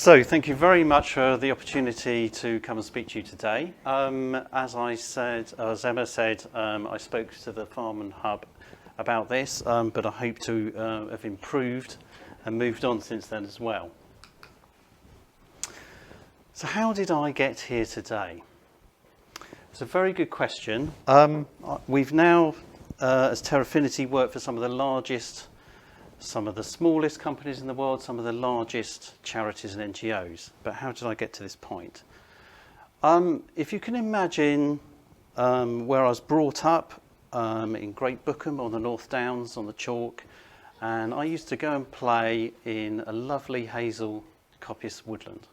So, thank you very much for the opportunity to come and speak to you today. As Emma said, I spoke to the Farm and Hub about this, but I hope to have improved and moved on since then as well. So, how did I get here today? It's a very good question. We've now, as Terrafinity, worked for some of the largest, some of the smallest companies in the world, some of the largest charities and NGOs. But how did I get to this point? If you can imagine where I was brought up, in Great Bookham on the North Downs on the chalk, and I used to go and play in a lovely hazel coppice woodland.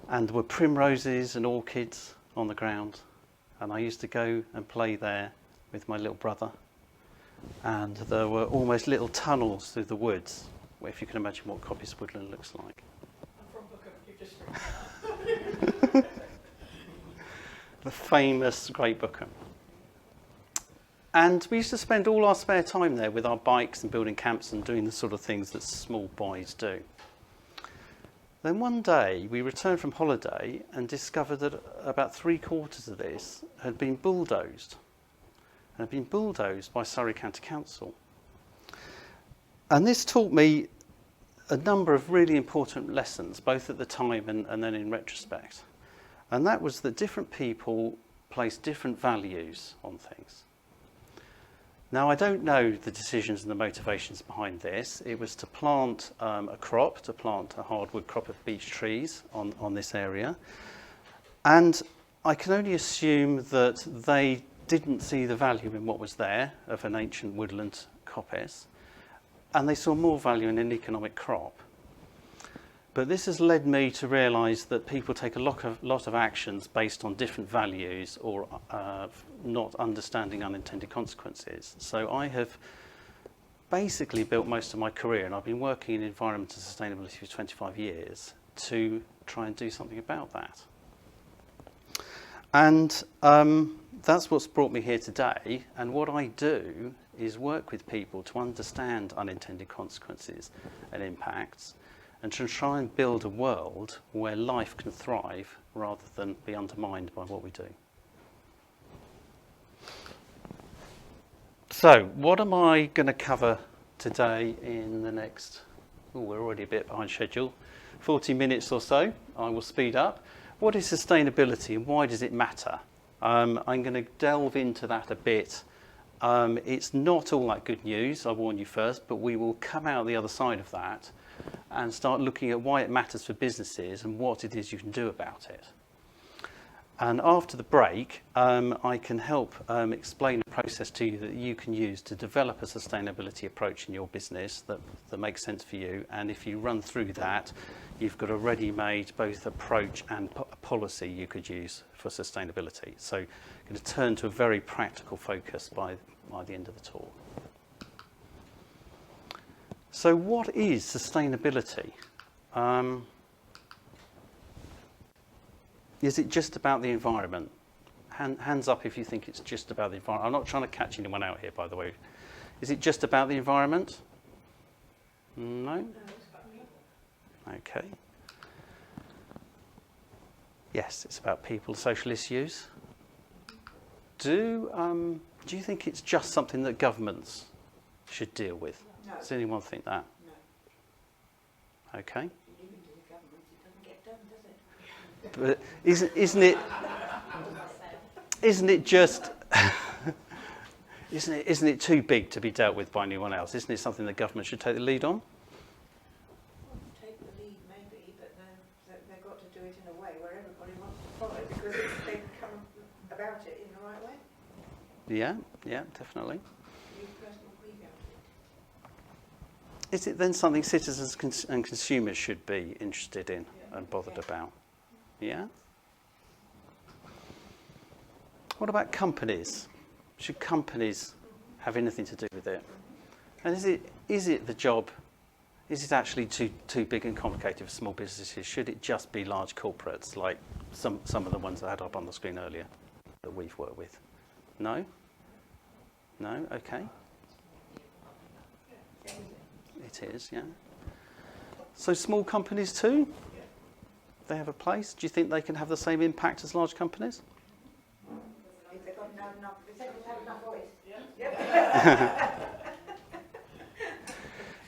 And there were primroses and orchids on the ground, and I used to go and play there with my little brother. And there were almost little tunnels through the woods, if you can imagine what coppice woodland looks like. I'm from Bookham, you've just freaked out. The famous Great Bookham. And we used to spend all our spare time there with our bikes and building camps and doing the sort of things that small boys do. Then one day we returned from holiday and discovered that about 3/4 of this had been bulldozed. And had been bulldozed by Surrey County Council. And this taught me a number of really important lessons, both at the time and then in retrospect. And that was that different people place different values on things. Now, I don't know the decisions and the motivations behind this. It was to plant a crop, to plant a hardwood crop of beech trees on this area. And I can only assume that they didn't see the value in what was there of an ancient woodland coppice, and they saw more value in an economic crop. But this has led me to realise that people take a lot of actions based on different values or not understanding unintended consequences. So I have basically built most of my career, and I've been working in environmental sustainability for 25 years, to try and do something about that. And that's what's brought me here today. And what I do is work with people to understand unintended consequences and impacts, and to try and build a world where life can thrive rather than be undermined by what we do. So, what am I going to cover today in the next, we're already a bit behind schedule, 40 minutes or so. I will speed up. What is sustainability and why does it matter? I'm going to delve into that a bit. It's not all that good news, I warn you first, but we will come out the other side of that and start looking at why it matters for businesses and what it is you can do about it. And after the break, I can help explain a process to you that you can use to develop a sustainability approach in your business that makes sense for you. And if you run through that, you've got a ready-made both approach and policy you could use for sustainability. So I'm going to turn to a very practical focus by the end of the talk. So what is sustainability? Is it just about the environment? Hands up if you think it's just about the environment. I'm not trying to catch anyone out here, by the way. Is it just about the environment? No? Okay. Yes, it's about people, social issues. Do you think it's just something that governments should deal with? No. Does anyone think that? No. Okay. If you leave it to the government, it doesn't get done, does it? But isn't it just isn't it too big to be dealt with by anyone else? Isn't it something the government should take the lead on? Take the lead maybe, but then they've got to do it in a way where everybody wants to follow, because they come about it in the right way. Yeah, definitely. Your personal belief out of it. Is it then something citizens and consumers should be interested in and bothered about? Yeah? What about companies? Should companies have anything to do with it? And is it the job? Is it actually too big and complicated for small businesses? Should it just be large corporates like some of the ones I had up on the screen earlier that we've worked with? No? No? Okay. It is, yeah. So small companies too? They have a place? Do you think they can have the same impact as large companies? If they've got enough, if they have enough voice. Yep.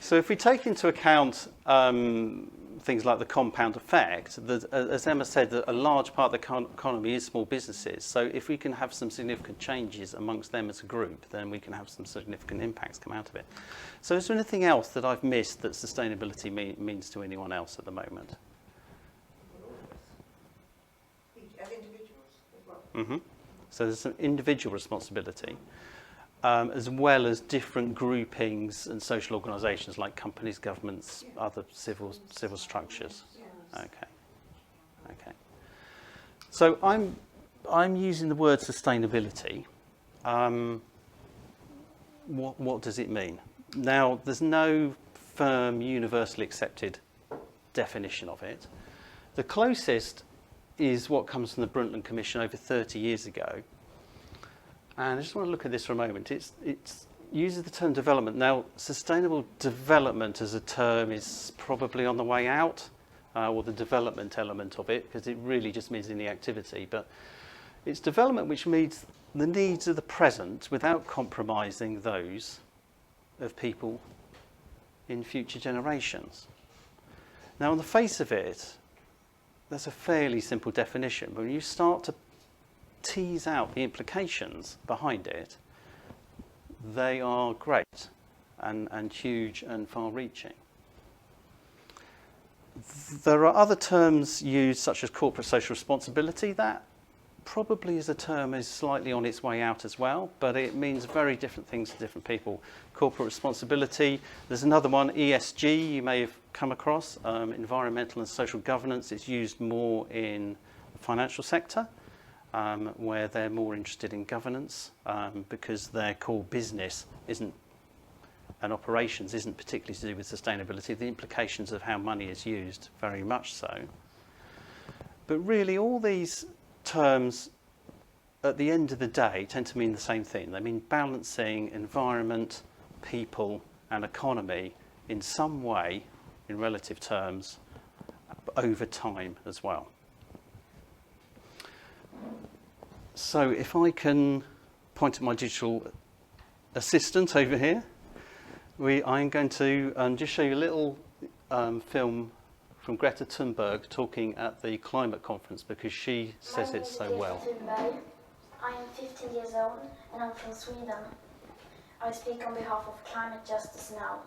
So if we take into account things like the compound effect, as Emma said, that a large part of the economy is small businesses. So if we can have some significant changes amongst them as a group, then we can have some significant impacts come out of it. So is there anything else that I've missed that sustainability means to anyone else at the moment? As individuals as well. Mm-hmm. So there's some individual responsibility, as well as different groupings and social organisations like companies, governments, other civil structures. Okay. So I'm using the word sustainability. What does it mean? Now, there's no firm, universally accepted definition of it. The closest is what comes from the Brundtland Commission over 30 years ago. And I just want to look at this for a moment. It uses the term development. Now, sustainable development as a term is probably on the way out, or the development element of it, because it really just means in the activity. But it's development which meets the needs of the present without compromising those of people in future generations. Now, on the face of it, that's a fairly simple definition. But when you start to tease out the implications behind it, they are great and huge and far-reaching. There are other terms used, such as corporate social responsibility. That probably is a term is slightly on its way out as well, but it means very different things to different people. Corporate responsibility. There's another one, ESG, you may have come across, environmental and social governance. It's used more in the financial sector, where they're more interested in governance, because their core business isn't, and operations isn't particularly to do with sustainability. The implications of how money is used, very much so. But really, all these terms, at the end of the day, tend to mean the same thing. They mean balancing environment, people, and economy in some way, in relative terms, over time as well. So if I can point at my digital assistant over here, I'm going to just show you a little film from Greta Thunberg talking at the climate conference, because she says it so well. I am 15 years old and I'm from Sweden. I speak on behalf of climate justice now.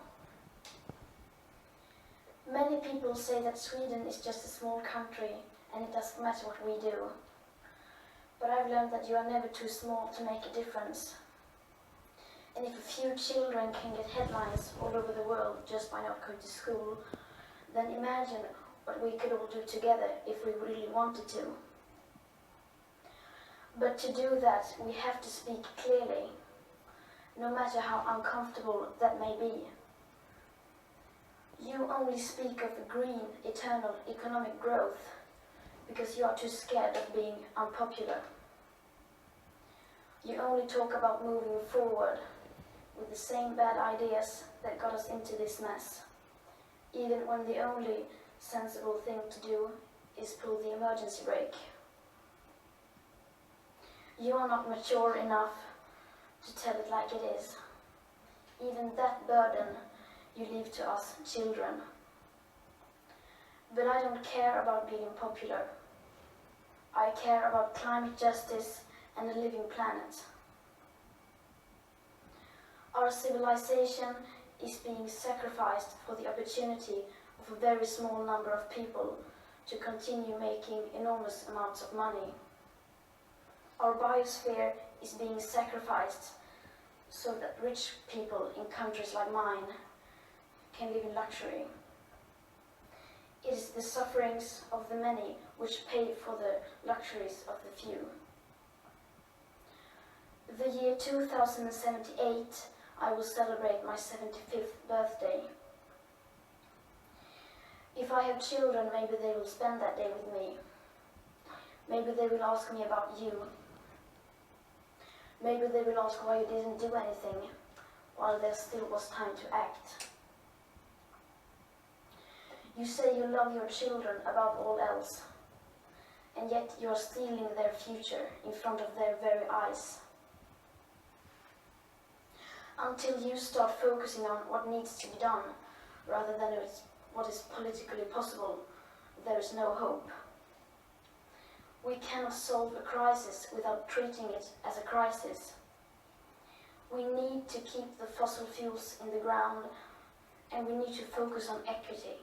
Many people say that Sweden is just a small country and it doesn't matter what we do. But I've learned that you are never too small to make a difference. And if a few children can get headlines all over the world just by not going to school, then imagine what we could all do together if we really wanted to. But to do that, we have to speak clearly, no matter how uncomfortable that may be. You only speak of green, eternal economic growth because you are too scared of being unpopular. You only talk about moving forward with the same bad ideas that got us into this mess, even when the only sensible thing to do is pull the emergency brake. You are not mature enough to tell it like it is. Even that burden you leave to us children. But I don't care about being popular. I care about climate justice and a living planet. Our civilization is being sacrificed for the opportunity of a very small number of people to continue making enormous amounts of money. Our biosphere is being sacrificed so that rich people in countries like mine can live in luxury. It is the sufferings of the many which pay for the luxuries of the few. The year 2078, I will celebrate my 75th birthday. If I have children, maybe they will spend that day with me. Maybe they will ask me about you. Maybe they will ask why you didn't do anything while there still was time to act. You say you love your children above all else, and yet you are stealing their future in front of their very eyes. Until you start focusing on what needs to be done, rather than what is politically possible, there is no hope. We cannot solve a crisis without treating it as a crisis. We need to keep the fossil fuels in the ground, and we need to focus on equity.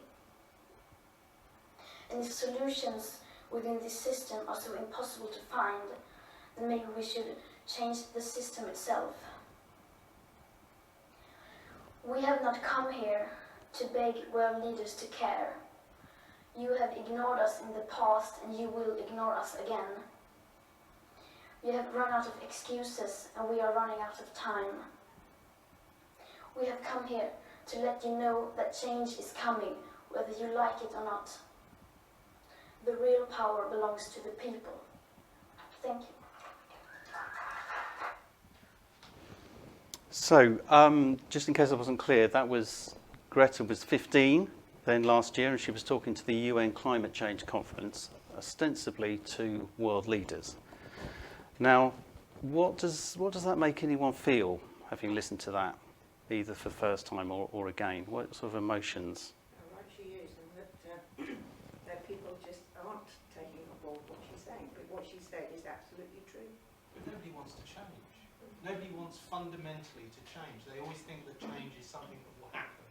And if solutions within this system are so impossible to find, then maybe we should change the system itself. We have not come here to beg world leaders to care. You have ignored us in the past, and you will ignore us again. We have run out of excuses, and we are running out of time. We have come here to let you know that change is coming, whether you like it or not. The real power belongs to the people. Thank you. So, just in case I wasn't clear, Greta was 15 then last year, and she was talking to the UN Climate Change Conference, ostensibly to world leaders. Now, what does that make anyone feel, having listened to that, either for the first time or again? What sort of emotions? Like she is, and that people just aren't taking on board what she's saying. But what she said is absolutely true. But nobody wants to change. Nobody wants fundamentally to change. They always think that change is something that will happen,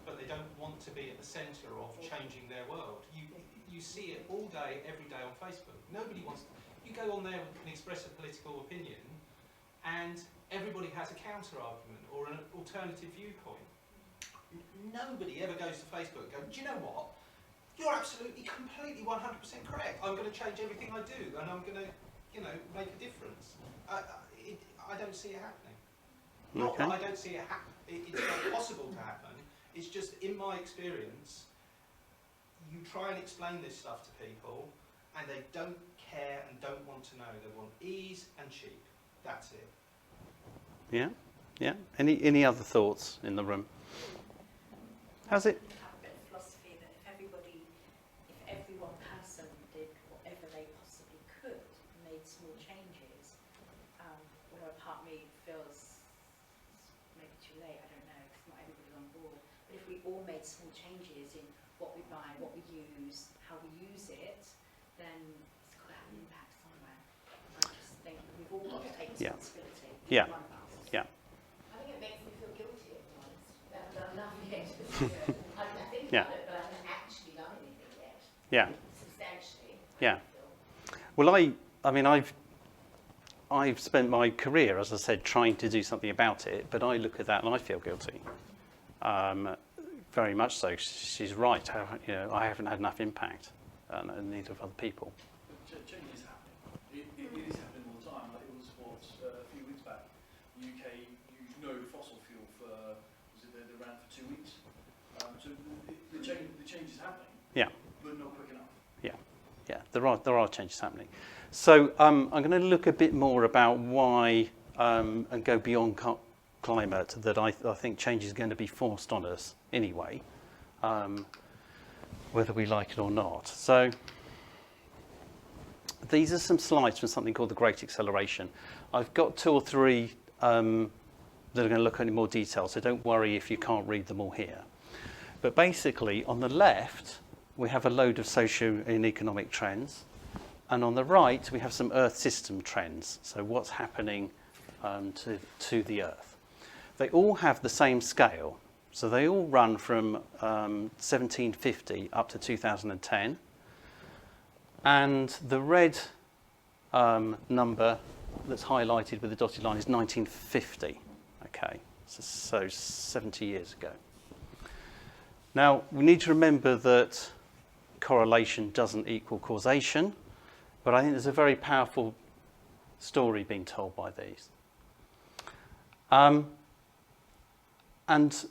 but they don't want to be at the centre of changing their world. You see it all day, every day on Facebook. Nobody wants to. You go on there and express a political opinion, and everybody has a counter-argument or an alternative viewpoint. Nobody ever goes to Facebook and goes, do you know what? You're absolutely, completely 100% correct. I'm going to change everything I do, and I'm going to, make a difference. I don't see it happening. Not that I don't see it happen. It's not possible to happen. It's just, in my experience, you try and explain this stuff to people, and they don't care and don't want to know. They want ease and cheap. That's it. Yeah, yeah. Any other thoughts in the room? How's it? I have a bit of philosophy that if every one person did whatever they possibly could, made small changes, although a part of me feels maybe too late, I don't know, because not everybody's on board. But if we all made small changes in what we buy, what we use, how we use it, then it's got to have an impact somewhere. I just think we've all got to take responsibility. Yeah. One of us. Yeah. I think it makes me feel guilty at times. I haven't done enough yet. I think Yeah. about it, but I haven't actually done anything yet. Yeah. Substantially. Yeah. Well, I mean, I've spent my career, as I said, trying to do something about it, but I look at that and I feel guilty. Very much so. She's right. I haven't had enough impact, and neither of other people. Change is happening. It is happening all the time. Like it was a few weeks back. The UK used no fossil fuel for they ran for 2 weeks. So the change is happening. Yeah. But not quick enough. Yeah. There are changes happening. So I'm going to look a bit more about why and go beyond climate, that I think change is going to be forced on us anyway, whether we like it or not. So these are some slides from something called the Great Acceleration. I've got 2 or 3 that are going to look at in more detail, so don't worry if you can't read them all here. But basically, on the left, we have a load of socio and economic trends, and on the right, we have some Earth system trends, so what's happening to the Earth. They all have the same scale, so they all run from 1750 up to 2010, and the red number that's highlighted with the dotted line is 1950. Okay, so 70 years ago. Now, we need to remember that correlation doesn't equal causation, but I think there's a very powerful story being told by these. And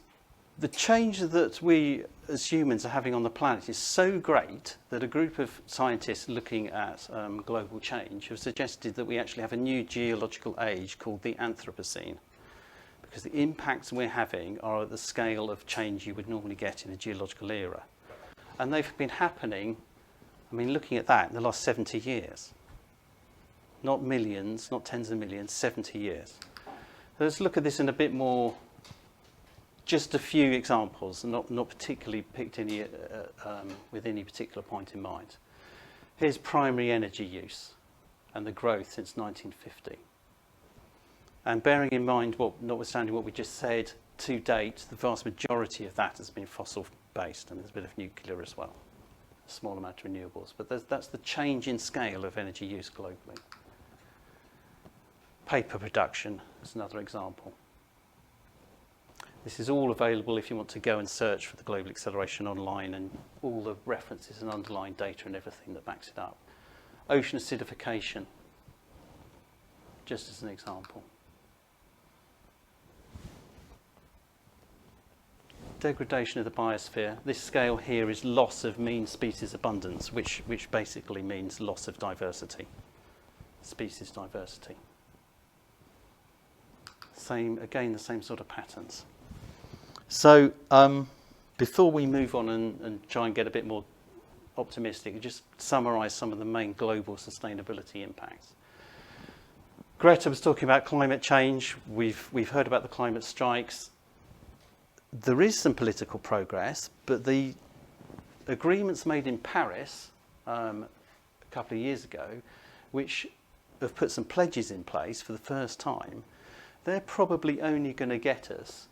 the change that we as humans are having on the planet is so great that a group of scientists looking at global change have suggested that we actually have a new geological age called the Anthropocene, because the impacts we're having are at the scale of change you would normally get in a geological era. And they've been happening, I mean, looking at that, in the last 70 years. Not millions, not tens of millions, 70 years. So let's look at this in a bit more, just a few examples, not particularly picked any, with any particular point in mind. Here's primary energy use and the growth since 1950. And bearing in mind, notwithstanding what we just said, to date, the vast majority of that has been fossil-based, and there's a bit of nuclear as well, a small amount of renewables. But that's the change in scale of energy use globally. Paper production is another example. This is all available if you want to go and search for the global acceleration online, and all the references and underlying data and everything that backs it up. Ocean acidification, just as an example. Degradation of the biosphere. This scale here is loss of mean species abundance, which basically means loss of diversity, species diversity. Again, the same sort of patterns. So before we move on and try and get a bit more optimistic, just summarise some of the main global sustainability impacts. Greta was talking about climate change. We've heard about the climate strikes. There is some political progress, but the agreements made in Paris a couple of years ago, which have put some pledges in place for the first time, they're probably only going to get us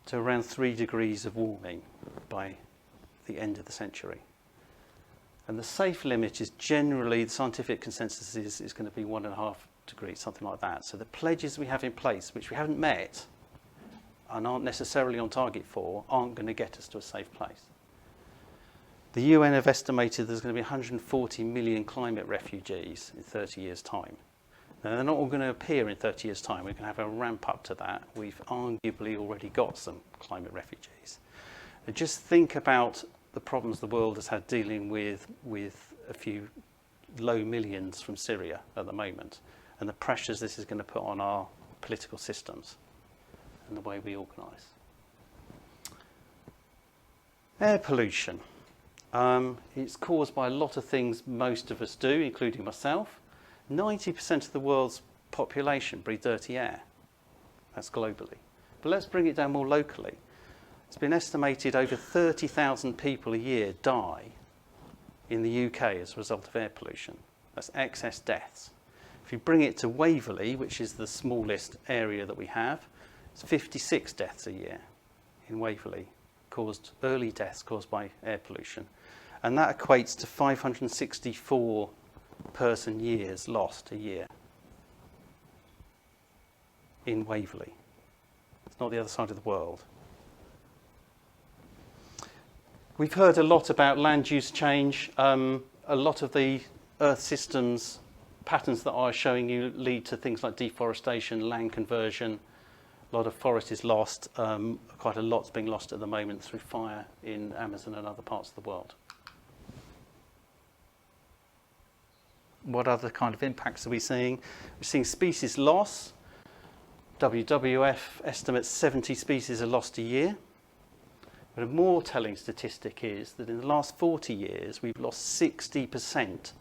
to around 3 degrees of warming by the end of the century. And the safe limit is generally, the scientific consensus is going to be 1.5 degrees, something like that. So the pledges we have in place, which we haven't met and aren't necessarily on target for, aren't going to get us to a safe place. The UN have estimated there's going to be 140 million climate refugees in 30 years' time. Now, they're not all going to appear in 30 years' time. We're going to have a ramp up to that. We've arguably already got some climate refugees. But just think about the problems the world has had dealing with a few low millions from Syria at the moment, and the pressures this is going to put on our political systems and the way we organise. Air pollution. It's caused by a lot of things most of us do, including myself. 90% of the world's population breathe dirty air. That's globally. But let's bring it down more locally. It's been estimated over 30,000 people a year die in the UK as a result of air pollution. That's excess deaths. If you bring it to Waverley, which is the smallest area that we have, it's 56 deaths a year in Waverley, early deaths caused by air pollution. And that equates to 564 person years lost a year in Waverley. It's not the other side of the world. We've heard a lot about land use change. A lot of the Earth systems patterns that I was showing you lead to things like deforestation, land conversion. A lot of forest is lost. Quite a lot's being lost at the moment through fire in Amazon and other parts of the world. What other kind of impacts are we seeing? We're seeing species loss. WWF estimates 70 species are lost a year. But a more telling statistic is that in the last 40 years, we've lost 60%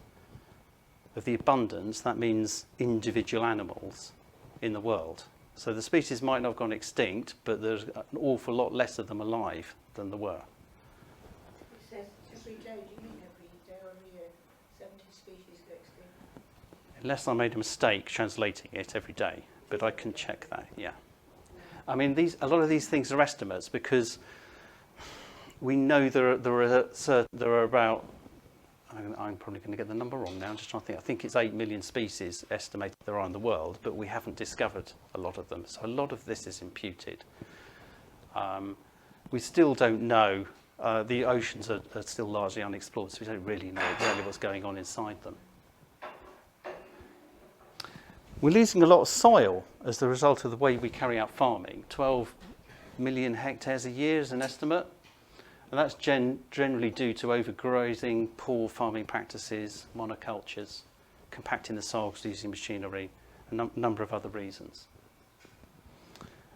of the abundance, that means individual animals, in the world. So the species might not have gone extinct, but there's an awful lot less of them alive than there were. It says every day, do you mean every day or every year? 70 species go extinct. Unless I made a mistake translating it every day, but I can check that, yeah. I mean, a lot of these things are estimates because we know there are about, I'm probably going to get the number wrong now, I'm just trying to think. I think it's 8 million species estimated there are in the world, but we haven't discovered a lot of them. So a lot of this is imputed. We still don't know. The oceans are still largely unexplored, so we don't really know exactly what's going on inside them. We're losing a lot of soil as the result of the way we carry out farming. 12 million hectares a year is an estimate. And that's generally due to overgrazing, poor farming practices, monocultures, compacting the soils using machinery, a number of other reasons.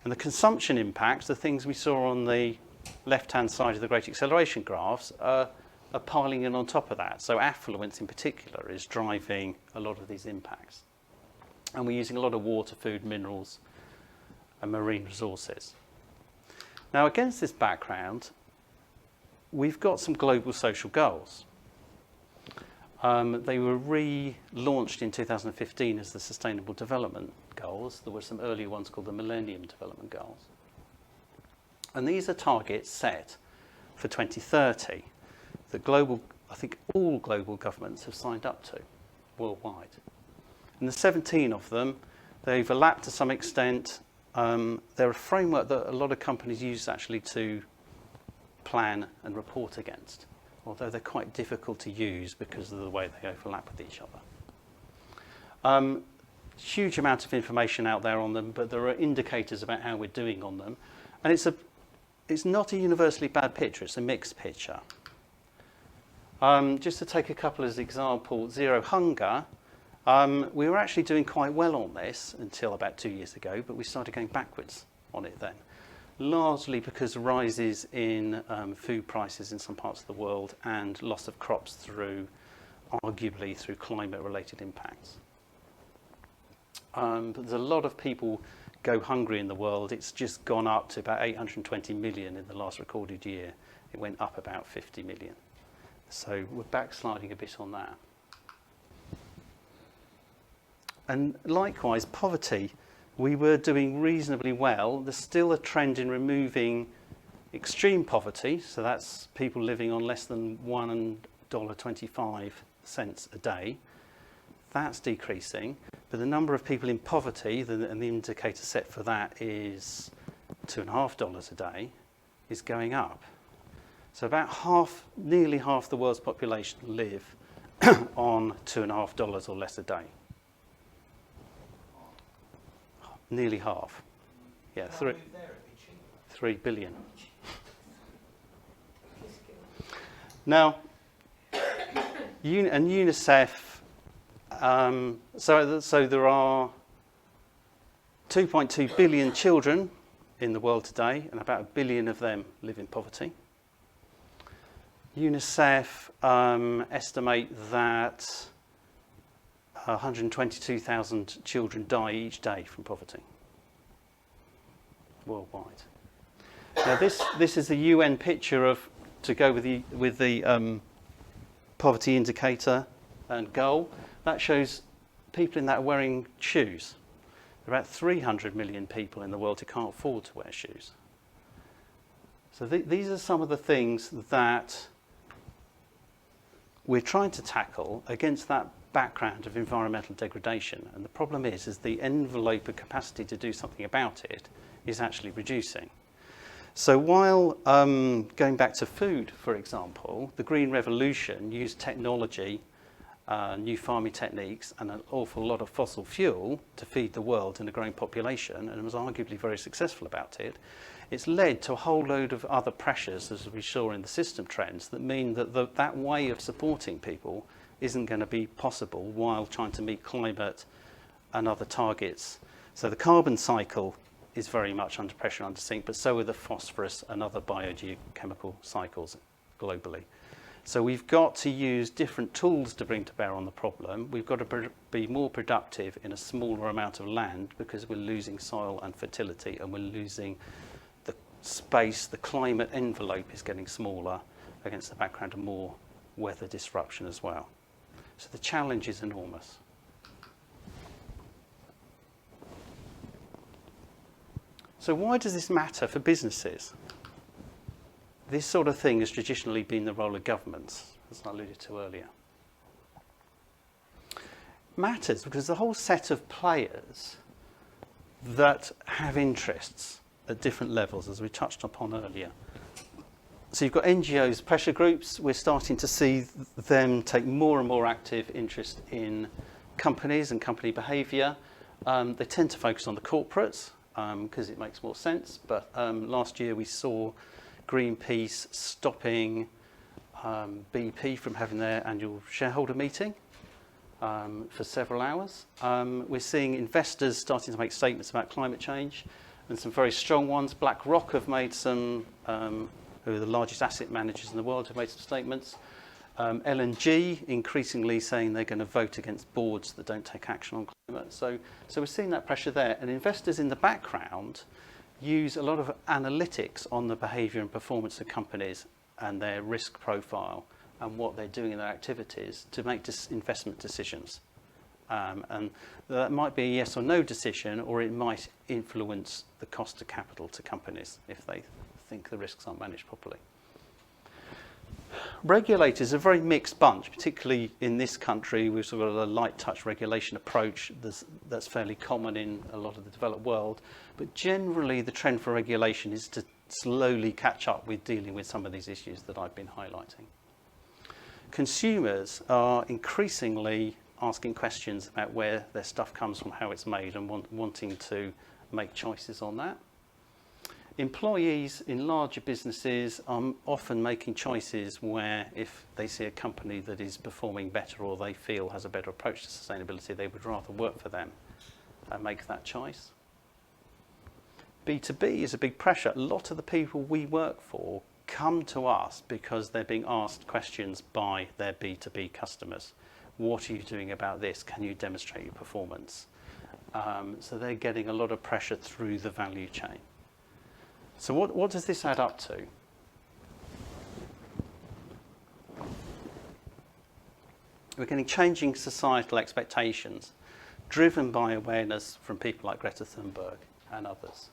And the consumption impacts, the things we saw on the left-hand side of the Great Acceleration graphs, are are piling in on top of that. So affluence in particular is driving a lot of these impacts. And we're using a lot of water, food, minerals, and marine resources. Now, against this background, we've got some global social goals. They were relaunched in 2015 as the Sustainable Development Goals. There were some earlier ones called the Millennium Development Goals. And these are targets set for 2030 that I think all global governments have signed up to worldwide. And the 17 of them, they overlap to some extent. They're a framework that a lot of companies use actually to plan and report against, although they're quite difficult to use because of the way they overlap with each other. Huge amount of information out there on them, but there are indicators about how we're doing on them. And it's not a universally bad picture, it's a mixed picture. Just to take a couple as examples, zero hunger, we were actually doing quite well on this until about 2 years ago, but we started going backwards on it then, largely because of rises in food prices in some parts of the world and loss of crops arguably through climate-related impacts. But there's a lot of people go hungry in the world. It's just gone up to about 820 million in the last recorded year. It went up about 50 million. So we're backsliding a bit on that. And likewise, poverty, we were doing reasonably well. There's still a trend in removing extreme poverty, so that's people living on less than $1.25 a day. That's decreasing, but the number of people in poverty, and the indicator set for that is $2.50 a day, is going up. So about nearly half the world's population live on $2.50 or less a day. Nearly half. Yeah, 3 billion. Now, and UNICEF, so there are 2.2 billion children in the world today, and about 1 billion of them live in poverty. UNICEF estimate that 122,000 children die each day from poverty worldwide. Now this is the UN picture to go with the poverty indicator and goal. That shows people in that are wearing shoes. There are about 300 million people in the world who can't afford to wear shoes. So these are some of the things that we're trying to tackle against that background of environmental degradation. And the problem is the envelope of capacity to do something about it is actually reducing. So while going back to food, for example, the Green Revolution used technology, new farming techniques, and an awful lot of fossil fuel to feed the world and a growing population, and was arguably very successful about it. It's led to a whole load of other pressures, as we saw in the system trends, that mean that that way of supporting people isn't going to be possible while trying to meet climate and other targets. So the carbon cycle is very much under pressure, under sync, but so are the phosphorus and other biogeochemical cycles globally. So we've got to use different tools to bring to bear on the problem. We've got to be more productive in a smaller amount of land because we're losing soil and fertility, and we're losing the space. The climate envelope is getting smaller against the background of more weather disruption as well. So the challenge is enormous. So why does this matter for businesses? This sort of thing has traditionally been the role of governments, as I alluded to earlier. Matters because the whole set of players that have interests at different levels, as we touched upon earlier. So you've got NGOs, pressure groups. We're starting to see them take more and more active interest in companies and company behaviour. They tend to focus on the corporates because it makes more sense. But last year we saw Greenpeace stopping BP from having their annual shareholder meeting for several hours. We're seeing investors starting to make statements about climate change, and some very strong ones. BlackRock have made some who are the largest asset managers in the world, have made some statements. L&G increasingly saying they're going to vote against boards that don't take action on climate. So we're seeing that pressure there. And investors in the background use a lot of analytics on the behaviour and performance of companies and their risk profile and what they're doing in their activities to make investment decisions. And that might be a yes or no decision, or it might influence the cost of capital to companies if they think the risks aren't managed properly. Regulators are a very mixed bunch, particularly in this country. We've sort of got a light touch regulation approach that's fairly common in a lot of the developed world. But generally, the trend for regulation is to slowly catch up with dealing with some of these issues that I've been highlighting. Consumers are increasingly asking questions about where their stuff comes from, how it's made, and wanting to make choices on that. Employees in larger businesses are often making choices where if they see a company that is performing better or they feel has a better approach to sustainability, they would rather work for them and make that choice. B2B is a big pressure. A lot of the people we work for come to us because they're being asked questions by their B2B customers. What are you doing about this? Can you demonstrate your performance? So they're getting a lot of pressure through the value chain. So what does this add up to? We're getting changing societal expectations driven by awareness from people like Greta Thunberg and others,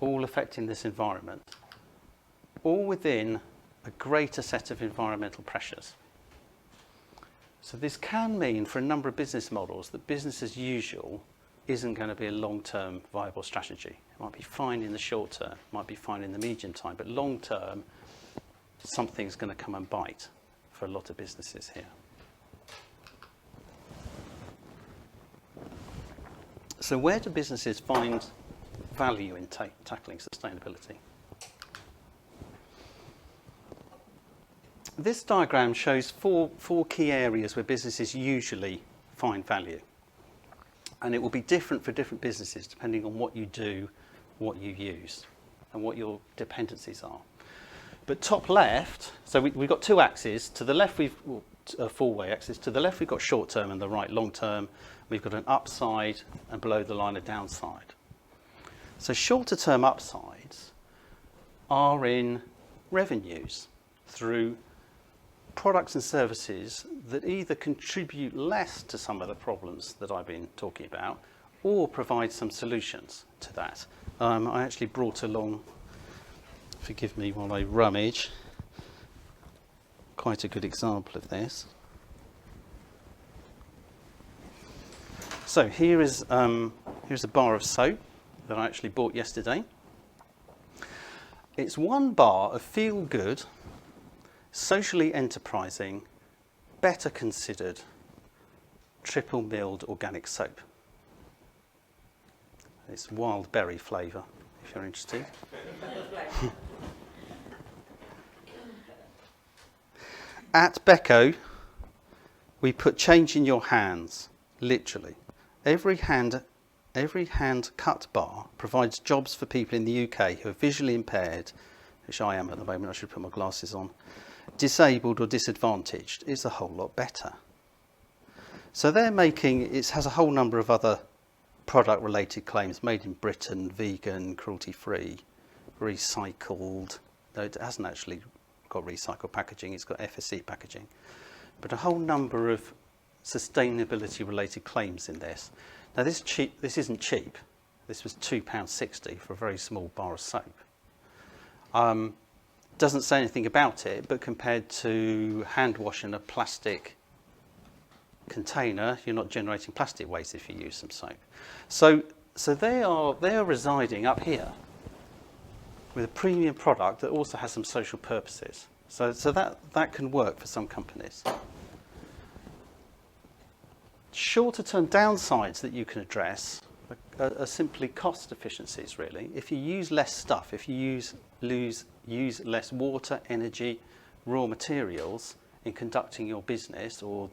all affecting this environment, all within a greater set of environmental pressures. So this can mean for a number of business models that business as usual isn't going to be a long-term viable strategy. It might be fine in the short term, might be fine in the medium time, but long term, something's going to come and bite for a lot of businesses here. So where do businesses find value in tackling sustainability? This diagram shows four key areas where businesses usually find value. And it will be different for different businesses depending on what you do, what you use, and what your dependencies are. But top left, so we've got two axes. To the left, we've a four-way axis. To the left, we've got short term, and the right long term. We've got an upside, and below the line a downside. So shorter term upsides are in revenues through products and services that either contribute less to some of the problems that I've been talking about or provide some solutions to that. I actually brought along, forgive me while I rummage, quite a good example of this. So here's a bar of soap that I actually bought yesterday. It's one bar of feel-good, socially enterprising, better considered, triple milled organic soap. It's wild berry flavour, if you're interested. At Becco, we put change in your hands, literally. Every hand cut bar provides jobs for people in the UK who are visually impaired, which I am at the moment, I should put my glasses on, disabled or disadvantaged. Is a whole lot better. So they're making, it has a whole number of other product related claims, made in Britain, vegan, cruelty free, recycled. No, it hasn't actually got recycled packaging, it's got FSC packaging. But a whole number of sustainability related claims in this. Now this isn't cheap. This was £2.60 for a very small bar of soap. Doesn't say anything about it, but compared to hand wash in a plastic container, you're not generating plastic waste if you use some soap. So they are residing up here with a premium product that also has some social purposes. So that can work for some companies. Shorter term downsides that you can address are simply cost efficiencies, really. If you use less stuff, if you use less water, energy, raw materials in conducting your business or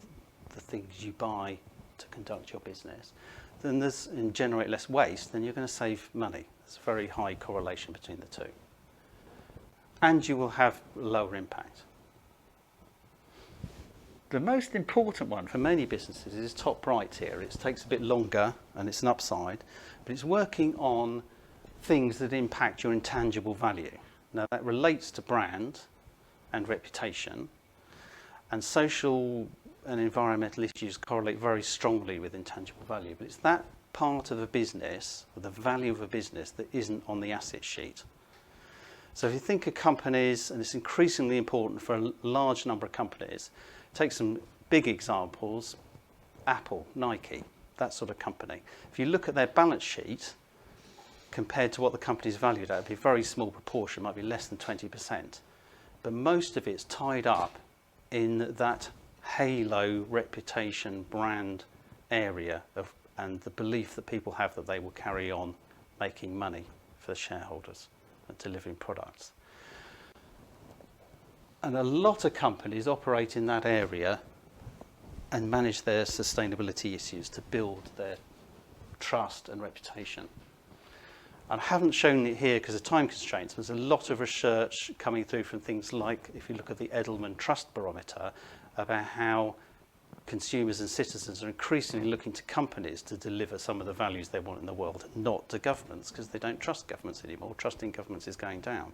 the things you buy to conduct your business, then and generate less waste, then you're going to save money. There's a very high correlation between the two. and you will have lower impact. The most important one for many businesses is top right here. It takes a bit longer and it's an upside, but it's working on things that impact your intangible value. Now that relates to brand and reputation, and social and environmental issues correlate very strongly with intangible value, but it's that part of a business, or the value of a business, that isn't on the asset sheet. So if you think of companies, and it's increasingly important for a large number of companies, take some big examples, Apple, Nike, that sort of company. If you look at their balance sheet compared to what the company's valued at, it'd be a very small proportion, might be less than 20%. But most of it's tied up in that halo reputation brand area of, and the belief that people have that they will carry on making money for the shareholders and delivering products. And a lot of companies operate in that area and manage their sustainability issues to build their trust and reputation. I haven't shown it here because of time constraints. There's a lot of research coming through from things like, if you look at the Edelman Trust Barometer, about how consumers and citizens are increasingly looking to companies to deliver some of the values they want in the world, not to governments, because they don't trust governments anymore. Trusting governments is going down.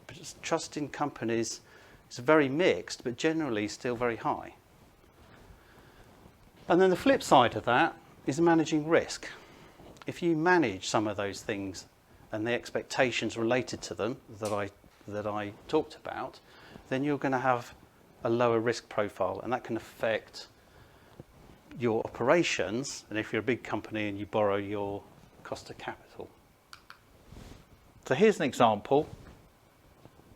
But just trust in companies is very mixed, but generally still very high. And then the flip side of that is managing risk. If you manage some of those things and the expectations related to them that I talked about, then you're going to have a lower risk profile, and that can affect your operations, and if you're a big company and you borrow, your cost of capital. So here's an example.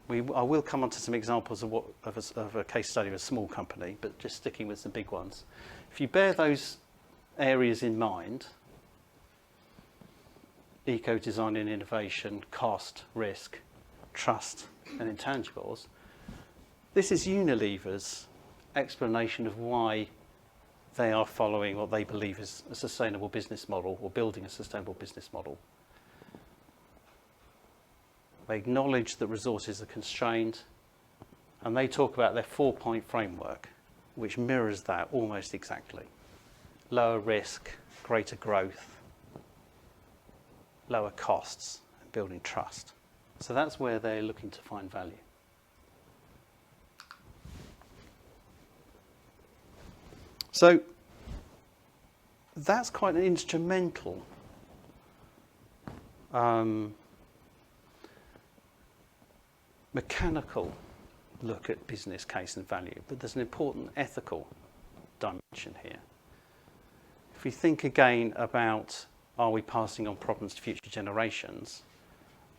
I will come on to some examples of a case study of a small company, but just sticking with some big ones. If you bear those areas in mind, eco, design and innovation, cost, risk, trust and intangibles, this is Unilever's explanation of why they are following what they believe is a sustainable business model, or building a sustainable business model. They acknowledge that resources are constrained, and they talk about their 4-point framework, which mirrors that almost exactly. Lower risk, greater growth, lower costs, and building trust. So that's where they're looking to find value. So that's quite an instrumental mechanical look at business case and value, but there's an important ethical dimension here. If we think again about, are we passing on problems to future generations?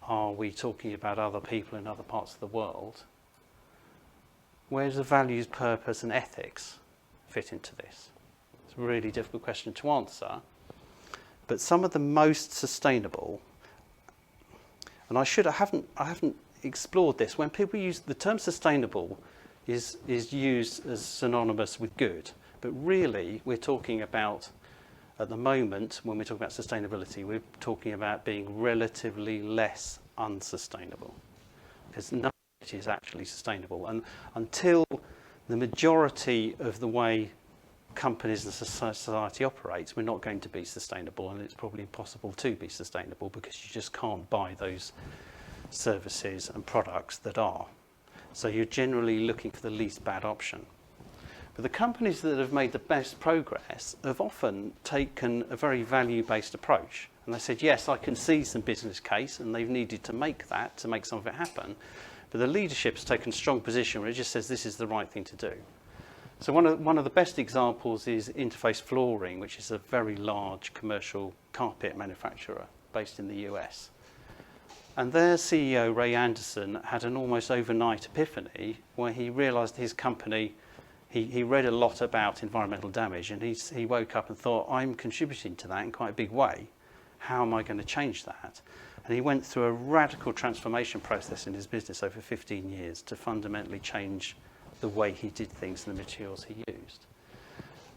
Are we talking about other people in other parts of the world? Where does values, purpose and ethics fit into this? It's a really difficult question to answer, but some of the most sustainable, and I haven't explored this. When people use the term sustainable, is used as synonymous with good, but really we're talking about, at the moment, when we're talking about sustainability, we're talking about being relatively less unsustainable, because none of it is actually sustainable. And until the majority of the way companies and society operates, we're not going to be sustainable, and it's probably impossible to be sustainable because you just can't buy those services and products that are. So you're generally looking for the least bad option. But the companies that have made the best progress have often taken a very value-based approach. And they said, yes, I can see some business case, and they've needed to make that to make some of it happen. But the leadership's taken a strong position where it just says this is the right thing to do. So one of the best examples is Interface Flooring, which is a very large commercial carpet manufacturer based in the US. And their CEO, Ray Anderson, had an almost overnight epiphany where he realised his company, he read a lot about environmental damage, and he woke up and thought, I'm contributing to that in quite a big way. How am I going to change that? And he went through a radical transformation process in his business over 15 years to fundamentally change the way he did things and the materials he used.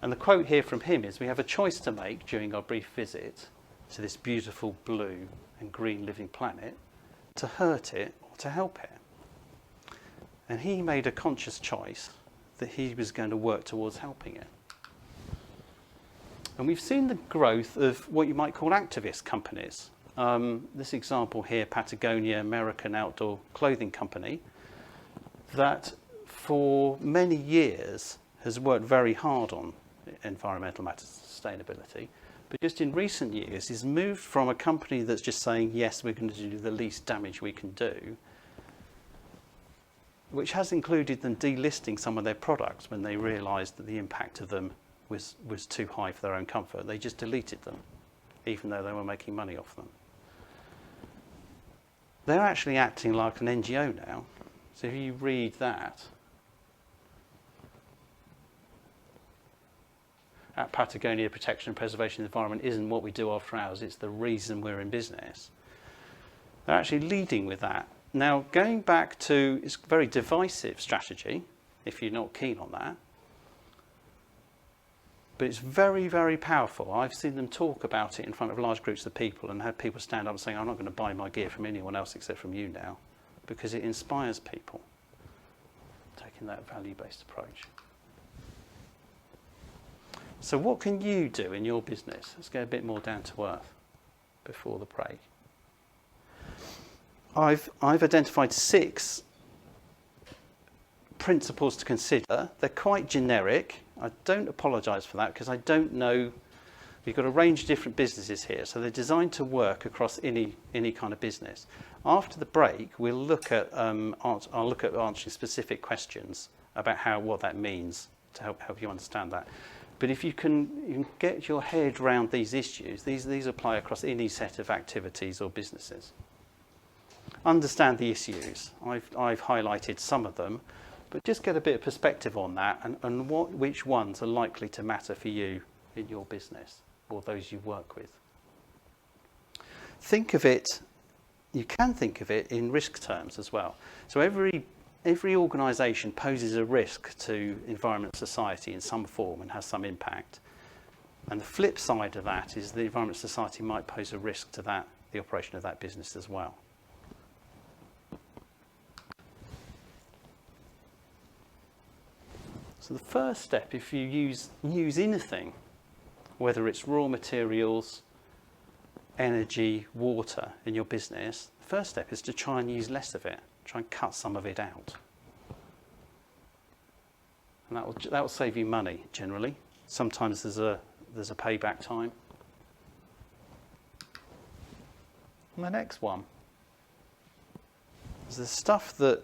And the quote here from him is, we have a choice to make during our brief visit to this beautiful blue and green living planet, to hurt it or to help it. And he made a conscious choice that he was going to work towards helping it. And we've seen the growth of what you might call activist companies. This example here, Patagonia, American outdoor clothing company, that for many years has worked very hard on environmental matters, sustainability, but just in recent years has moved from a company that's just saying, yes, we're going to do the least damage we can do, which has included them delisting some of their products when they realised that the impact of them was too high for their own comfort. They just deleted them, even though they were making money off them. They're actually acting like an NGO now. So if you read that, at Patagonia, protection and preservation of the environment isn't what we do after hours, it's the reason we're in business. They're actually leading with that. Now, going back to, it's a very divisive strategy, if you're not keen on that, but it's very, very powerful. I've seen them talk about it in front of large groups of people and had people stand up and saying, I'm not going to buy my gear from anyone else except from you now, because it inspires people, taking that value-based approach. So what can you do in your business? Let's go a bit more down to earth before the break. I've identified 6 principles to consider. They're quite generic. I don't apologise for that because I don't know. We've got a range of different businesses here, so they're designed to work across any kind of business. After the break, we'll look at I'll look at answering specific questions about what that means to help you understand that. But if you can get your head around these issues, these apply across any set of activities or businesses. Understand the issues. I've highlighted some of them, but just get a bit of perspective on that and which ones are likely to matter for you in your business or those you work with. Think of it, you can think of it in risk terms as well. So every organisation poses a risk to environment society in some form and has some impact. And the flip side of that is the environment society might pose a risk to the operation of that business as well. So the first step, if you use anything, whether it's raw materials, energy, water in your business, the first step is to try and use less of it. Try and cut some of it out. And that will save you money generally. Sometimes there's a payback time. And the next one is the stuff that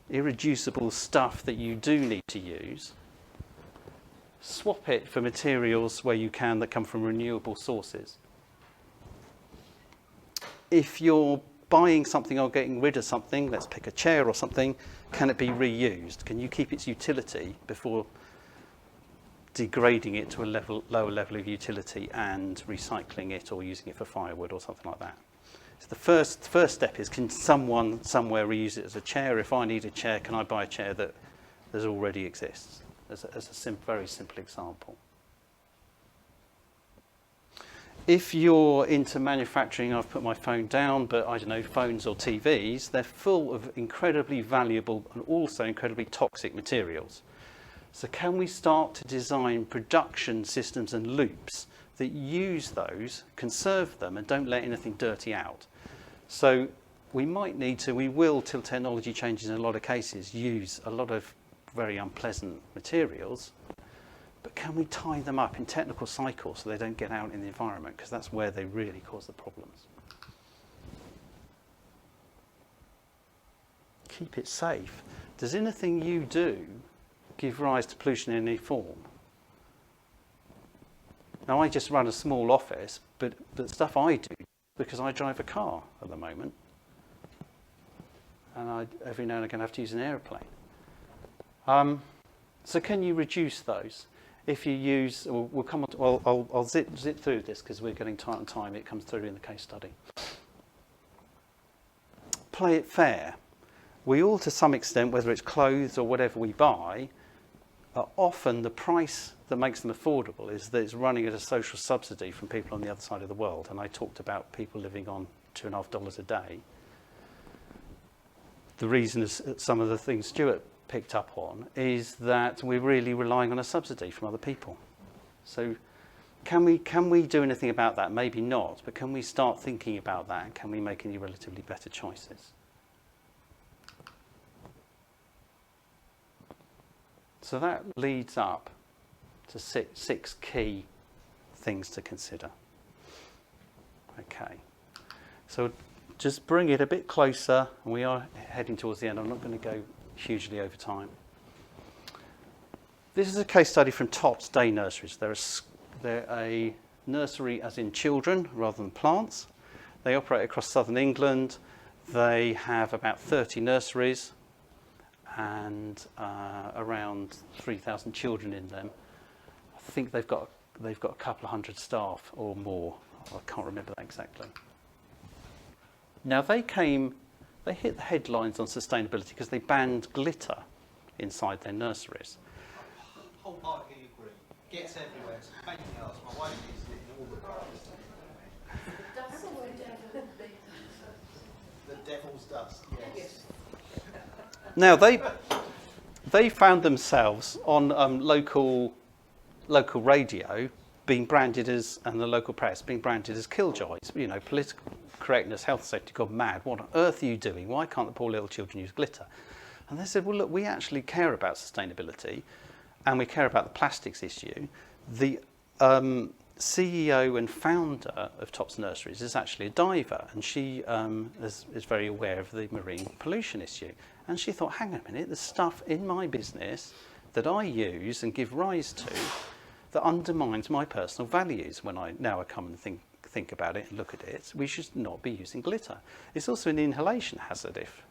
irreducible stuff that you do need to use. Swap it for materials where you can that come from renewable sources. If you're buying something or getting rid of something, let's pick a chair or something, can it be reused? Can you keep its utility before degrading it to a lower level of utility and recycling it or using it for firewood or something like that? So the first step is, can someone somewhere reuse it as a chair? If I need a chair, can I buy a chair that already exists? As a very simple example. If you're into manufacturing, I've put my phone down, but I don't know, phones or TVs, they're full of incredibly valuable and also incredibly toxic materials. So can we start to design production systems and loops that use those, conserve them, and don't let anything dirty out? So we will, till technology changes in a lot of cases, use a lot of very unpleasant materials. But can we tie them up in technical cycles so they don't get out in the environment? Because that's where they really cause the problems. Keep it safe. Does anything you do give rise to pollution in any form? Now, I just run a small office, but the stuff I do, because I drive a car at the moment, and every now and again I have to use an aeroplane. So can you reduce those? If you use, we'll come on to, I'll zip through this because we're getting tight on time. It comes through in the case study. Play it fair. We all, to some extent, whether it's clothes or whatever we buy, often the price that makes them affordable is that it's running at a social subsidy from people on the other side of the world. And I talked about people living on $2.50 a day. the reason is some of the things Stuart picked up on is that we're really relying on a subsidy from other people. So can we do anything about that? Maybe not, but can we start thinking about that? Can we make any relatively better choices? So that leads up to six key things to consider. Okay, so just bring it a bit closer, and we are heading towards the end. I'm not going to go hugely over time. This is a case study from Tops Day Nurseries. They're a nursery as in children rather than plants. They operate across southern England. They have about 30 nurseries and around 3,000 children in them. I think they've got a couple of hundred staff or more. I can't remember that exactly. Now they hit the headlines on sustainability because they banned glitter inside their nurseries. Wholeheartedly agree. Gets everywhere. It's a pain in the arse. My wife uses it in all the cars. The devil's dust, yes. Now they found themselves on local radio being branded as, and the local press being branded as killjoys. You know, political correctness, health safety gone mad. What on earth are you doing? Why can't the poor little children use glitter? And they said, well, look, we actually care about sustainability, and we care about the plastics issue. The CEO and founder of Tops Nurseries is actually a diver, and she is very aware of the marine pollution issue. And she thought, hang on a minute, there's stuff in my business that I use and give rise to that undermines my personal values. When I come and think about it and look at it, we should not be using glitter. It's also an inhalation hazard if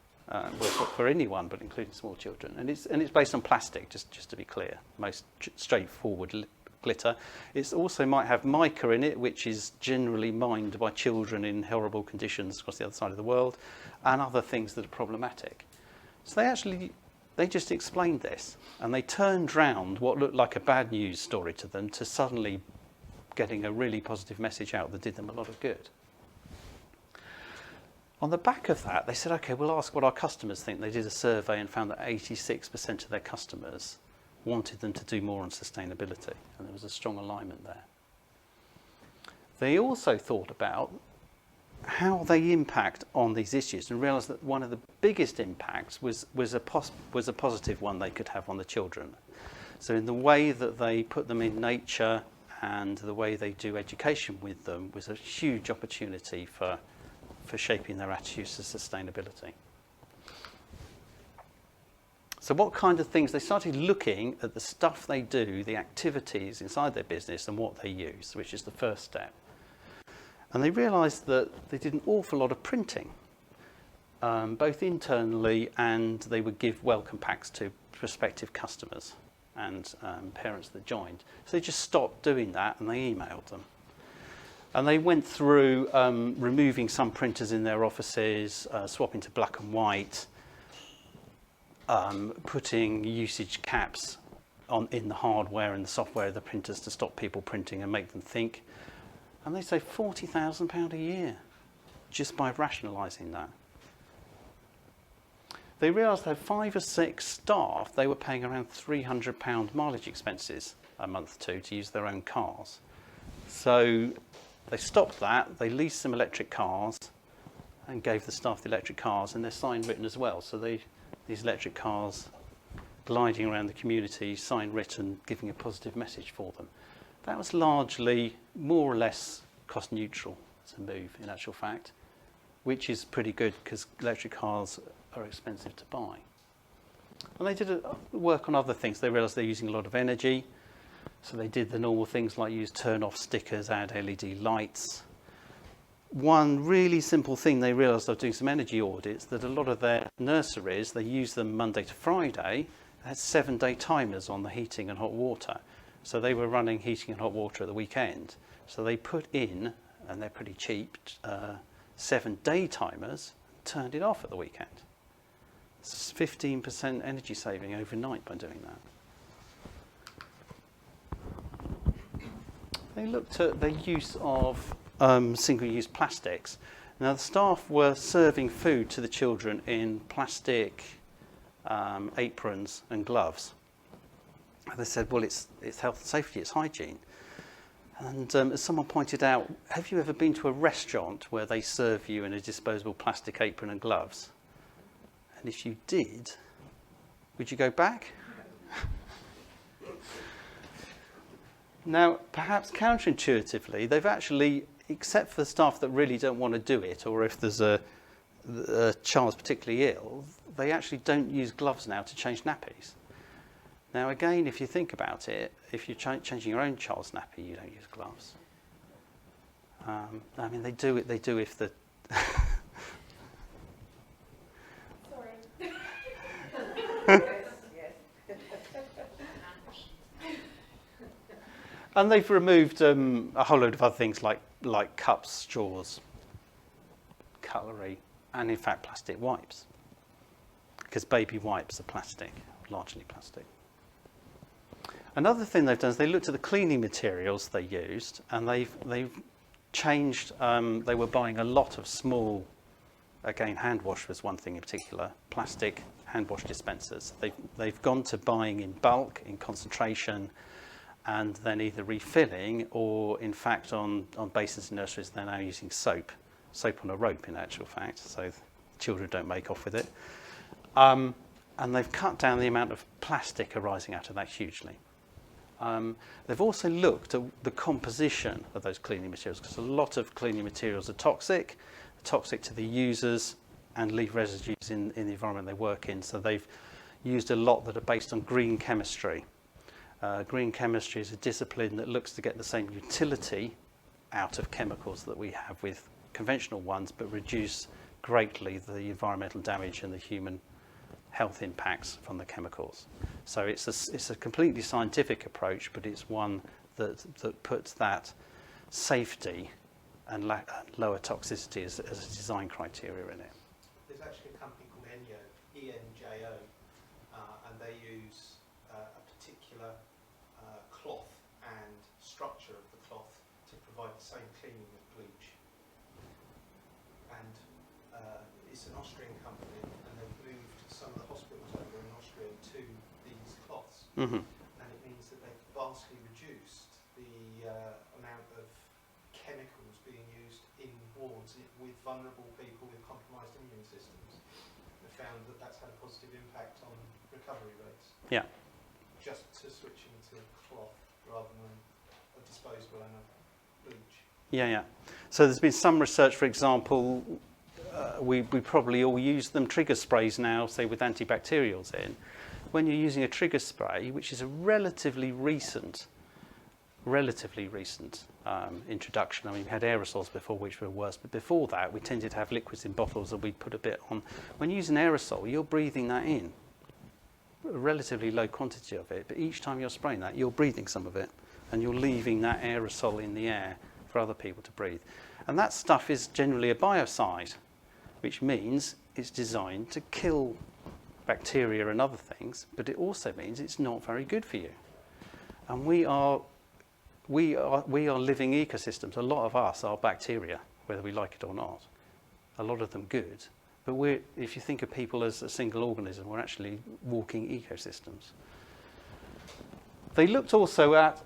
for anyone, but including small children. And it's based on plastic, just to be clear, most straightforward glitter. It also might have mica in it, which is generally mined by children in horrible conditions across the other side of the world, and other things that are problematic. So they just explained this, and they turned round what looked like a bad news story to them to suddenly getting a really positive message out that did them a lot of good. On the back of that, they said, okay, we'll ask what our customers think. They did a survey and found that 86% of their customers wanted them to do more on sustainability, and there was a strong alignment there. They also thought about how they impact on these issues and realised that one of the biggest impacts was a positive one they could have on the children. So in the way that they put them in nature and the way they do education with them was a huge opportunity for shaping their attitudes to sustainability. So what kind of things? They started looking at the stuff they do, the activities inside their business and what they use, which is the first step. And they realised that they did an awful lot of printing, both internally, and they would give welcome packs to prospective customers and parents that joined. So they just stopped doing that and they emailed them. And they went through removing some printers in their offices, swapping to black and white, putting usage caps in the hardware and the software of the printers to stop people printing and make them think. And they save £40,000 a year just by rationalising that. They realised they had 5 or 6 staff. They were paying around £300 mileage expenses a month to use their own cars. So they stopped that. They leased some electric cars and gave the staff the electric cars, and they're sign written as well. So these electric cars gliding around the community, sign written, giving a positive message for them. That was largely more or less cost neutral to move, in actual fact, which is pretty good because electric cars are expensive to buy. And they did work on other things. They realised they're using a lot of energy, so they did the normal things like use turn-off stickers, add LED lights. One really simple thing they realised after doing some energy audits, that a lot of their nurseries, they use them Monday to Friday, they had 7-day timers on the heating and hot water. So they were running heating and hot water at the weekend. So they put in, and they're pretty cheap, 7-day timers, turned it off at the weekend. It's 15% energy saving overnight by doing that. They looked at the use of single-use plastics. Now the staff were serving food to the children in plastic aprons and gloves. And they said, well, it's health and safety, it's hygiene. And as someone pointed out, have you ever been to a restaurant where they serve you in a disposable plastic apron and gloves? And if you did, would you go back? Now, perhaps counterintuitively, they've actually, except for the staff that really don't want to do it, or if there's a child's particularly ill, they actually don't use gloves now to change nappies. Now, again, if you think about it, if you're changing your own child's nappy, you don't use gloves. I mean, they do it. They do if the. Sorry. And they've removed a whole load of other things like cups, straws, cutlery, and in fact plastic wipes, because baby wipes are plastic, largely plastic. Another thing they've done is they looked at the cleaning materials they used, and they've changed. They were buying a lot of small, again, hand wash was one thing in particular, plastic hand wash dispensers. They've gone to buying in bulk, in concentration, and then either refilling or, in fact, on basins and nurseries, they're now using soap on a rope, in actual fact, so children don't make off with it. And they've cut down the amount of plastic arising out of that hugely. They've also looked at the composition of those cleaning materials, because a lot of cleaning materials are toxic to the users and leave residues in the environment they work in. So they've used a lot that are based on green chemistry. Green chemistry is a discipline that looks to get the same utility out of chemicals that we have with conventional ones, but reduce greatly the environmental damage and the human health impacts from the chemicals. So it's a completely scientific approach, but it's one that puts that safety and lower toxicity as a design criteria in it. There's actually a company called Enjo, E-N-J-O, and they use a particular cloth and structure of the cloth to provide the same cleaning with bleach. And it's an Austrian company, and they've moved some of the hospitals over in Austria to these cloths. Mm-hmm. And it means that they've vastly reduced the amount of chemicals being used in wards with vulnerable people with compromised immune systems. They found that that's had a positive impact on recovery rates. Yeah. Just to switching to cloth rather than a disposable and a bleach. Yeah. So there's been some research, for example, we probably all use them, trigger sprays now, say with antibacterials in. When you're using a trigger spray, which is a relatively recent introduction. I mean, we had aerosols before, which were worse, but before that, we tended to have liquids in bottles and we'd put a bit on. When you use an aerosol, you're breathing that in, a relatively low quantity of it, but each time you're spraying that, you're breathing some of it, and you're leaving that aerosol in the air for other people to breathe. And that stuff is generally a biocide, which means it's designed to kill bacteria and other things, but it also means it's not very good for you. And we are living ecosystems. A lot of us are bacteria, whether we like it or not. A lot of them good. But if you think of people as a single organism, we're actually walking ecosystems. They looked also at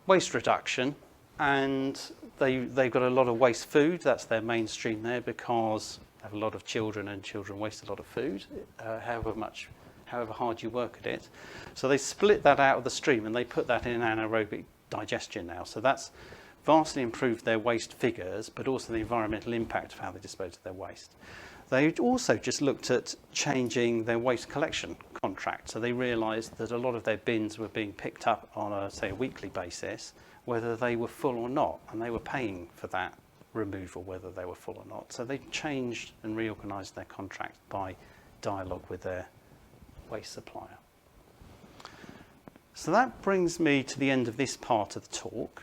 waste reduction, and they've got a lot of waste food. That's their mainstream there, because they have a lot of children, and children waste a lot of food, however hard you work at it. So they split that out of the stream, and they put that in anaerobic digestion now. So that's vastly improved their waste figures, but also the environmental impact of how they dispose of their waste. They also just looked at changing their waste collection contract. So they realised that a lot of their bins were being picked up on a weekly basis, whether they were full or not, and they were paying for that removal, whether they were full or not. So they changed and reorganised their contract by dialogue with their waste supplier. So that brings me to the end of this part of the talk.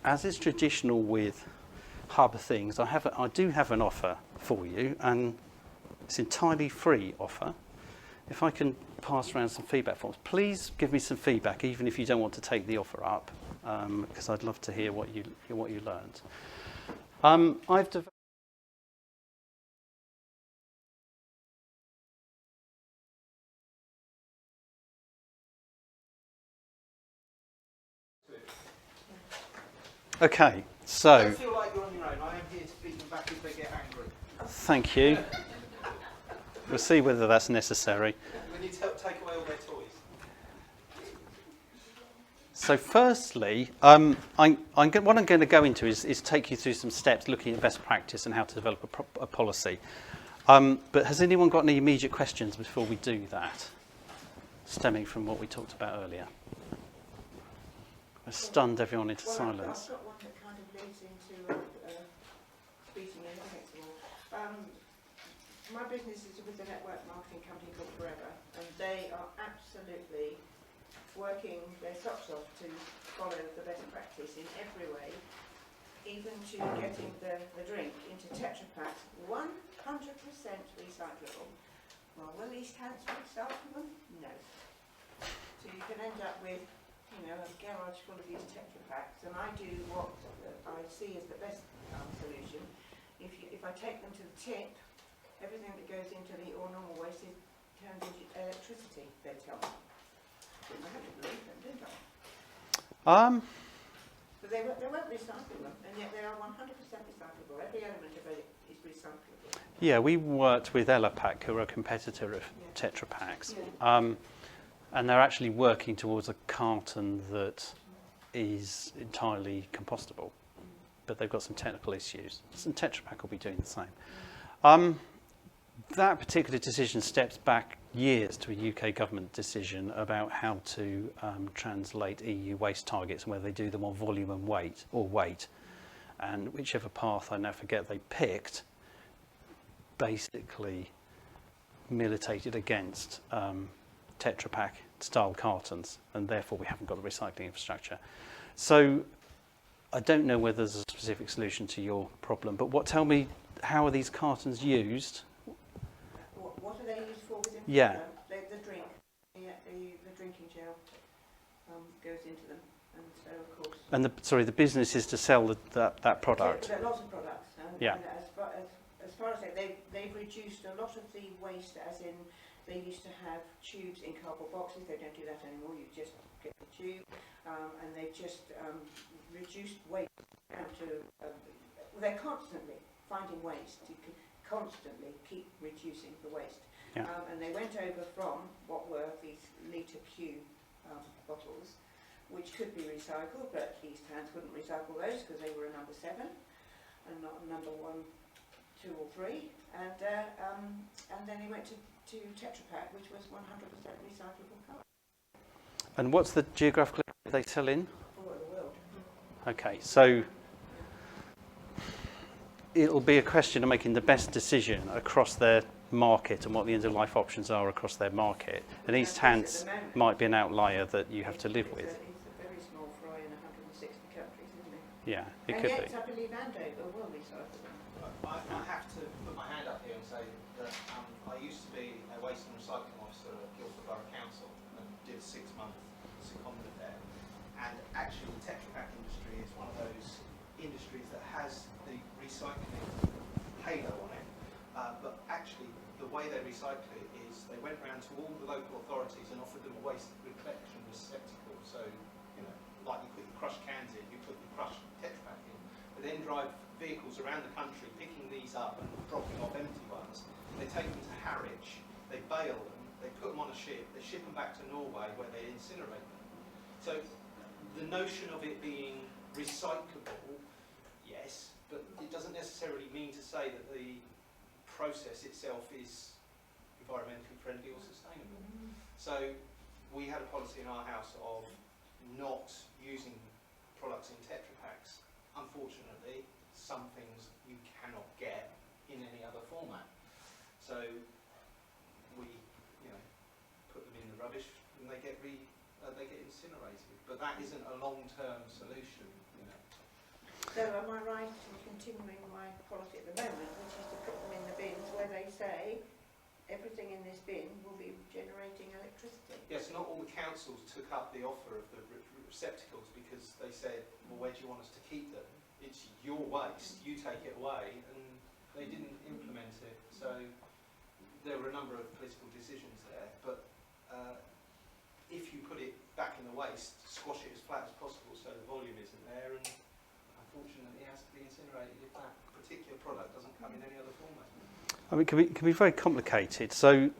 As is traditional with Hub things, I do have an offer for you, and it's an entirely free offer. If I can pass around some feedback forms, please give me some feedback, even if you don't want to take the offer up, because I'd love to hear what you learned. I've developed. Okay, so Don't feel like you're on your own. I am here to beat them back if they get angry. thank you. We'll see whether that's necessary. We need to help take away all their toys. So firstly, what I'm going to go into is take you through some steps looking at best practice and how to develop a policy. But has anyone got any immediate questions before we do that, stemming from what we talked about earlier? I stunned everyone into silence. I've got one that kind of leads into beating in next of all. My business is with a network marketing company called Forever, and they are absolutely working their socks off to follow the best practice in every way, even to getting the drink into Tetra Paks, 100% recyclable. Well, will East Hants recycle them? No. So you can end up with, you know, a garage full of these Tetra Paks, and I do what I see as the best solution. If I take them to the tip, everything that goes into the or normal waste is turned into electricity, they tell me. I had to believe them, didn't I? But they won't recycle them, and yet they are 100% recyclable. Every element of it is recyclable. Yeah, we worked with Elapac, who are a competitor of Tetra Paks, and they're actually working towards a carton that is entirely compostable, but they've got some technical issues. And Tetra Pak will be doing the same. That particular decision steps back years to a UK government decision about how to translate EU waste targets and whether they do them on volume and weight, or weight. And whichever path, I now forget, they picked, basically militated against Tetra Pak style cartons, and therefore we haven't got the recycling infrastructure. So I don't know whether there's a specific solution to your problem, but tell me, how are these cartons used? What are they used for within the drink? The drinking gel goes into them, and so of course. And the business is to sell that product. There are lots of products, and as far as they've reduced a lot of the waste, as in they used to have tubes in cardboard boxes. They don't do that anymore. You just get the tube, and they've just reduced waste down to. They're constantly finding ways to constantly keep reducing the waste. Yeah. And they went over from what were these litre cube bottles, which could be recycled, but East Hants wouldn't recycle those because they were a number 7 and not a number 1, 2 or 3. And then they went to Tetra Pak, which was 100% recyclable colour. And what's the geographical area they sell in? All over the world. Okay, so it'll be a question of making the best decision across their market and what the end-of-life options are across their market. And East Hants might be an outlier that you have to live with. It's a very small fry in 160 countries, isn't it? Yeah, it And could yet, be. I believe Andover will recycle them. I have to put my hand up here and say that I used to be a waste and recycling officer at Guildford Borough Council and did a 6-month secondment there. And actually the Tetra Pak industry is one of those industries that has the recycling halo on it. But actually the way they recycle it is they went round to all the local authorities and offered them a waste collection receptacle. So, you know, like you put your crushed cans in, you put your crushed Tetra Pak in. They then drive vehicles around the country picking these up and dropping off empty ones. They take them to Harwich, they bale them, they put them on a ship, they ship them back to Norway where they incinerate them. So the notion of it being recyclable, yes, but it doesn't necessarily mean to say that the process itself is environmentally friendly or sustainable. So we had a policy in our house of not using products in Tetra Paks. Unfortunately, some things you cannot get in any other format. So we, put them in the rubbish and they get incinerated. But that isn't a long-term solution, So am I right in continuing my policy at the moment, which is to put them in the bins where they say everything in this bin will be generating electricity? Yes, not all the councils took up the offer of the receptacles because they said, well, where do you want us to keep them? it's your waste, you take it away, and they didn't implement it. So there were a number of political decisions there, but if you put it back in the waste, squash it as flat as possible so the volume isn't there, and unfortunately it has to be incinerated if that particular product doesn't come in any other format. I mean, it can be very complicated. So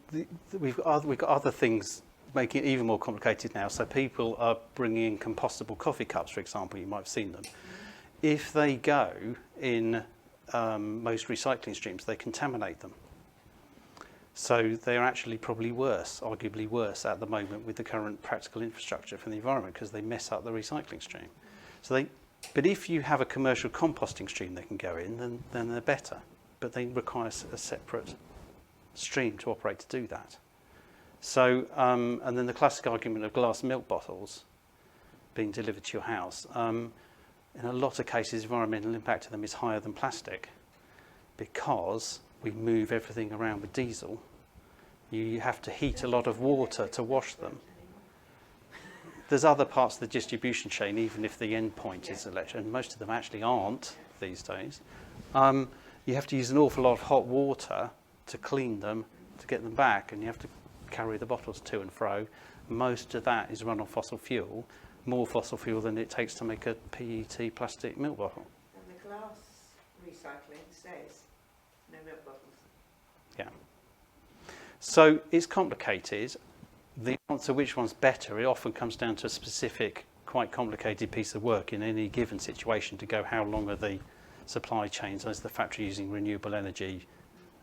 we've got other things making it even more complicated now. So people are bringing in compostable coffee cups, for example. You might have seen them. If they go in most recycling streams, they contaminate them. So they're actually probably worse, arguably worse at the moment with the current practical infrastructure for the environment because they mess up the recycling stream. But if you have a commercial composting stream they can go in, then they're better. But they require a separate stream to operate to do that. So, and then the classic argument of glass milk bottles being delivered to your house. In a lot of cases, environmental impact of them is higher than plastic because we move everything around with diesel. You have to heat a lot of water to wash them. There's other parts of the distribution chain, even if the end point is electric, and most of them actually aren't these days. You have to use an awful lot of hot water to clean them, to get them back, and you have to carry the bottles to and fro. Most of that is run on fossil fuel, more fossil fuel than it takes to make a PET plastic milk bottle. And the glass recycling says no milk bottles. Yeah. So it's complicated. The answer which one's better, it often comes down to a specific, quite complicated piece of work in any given situation to go how long are the supply chains, is the factory using renewable energy,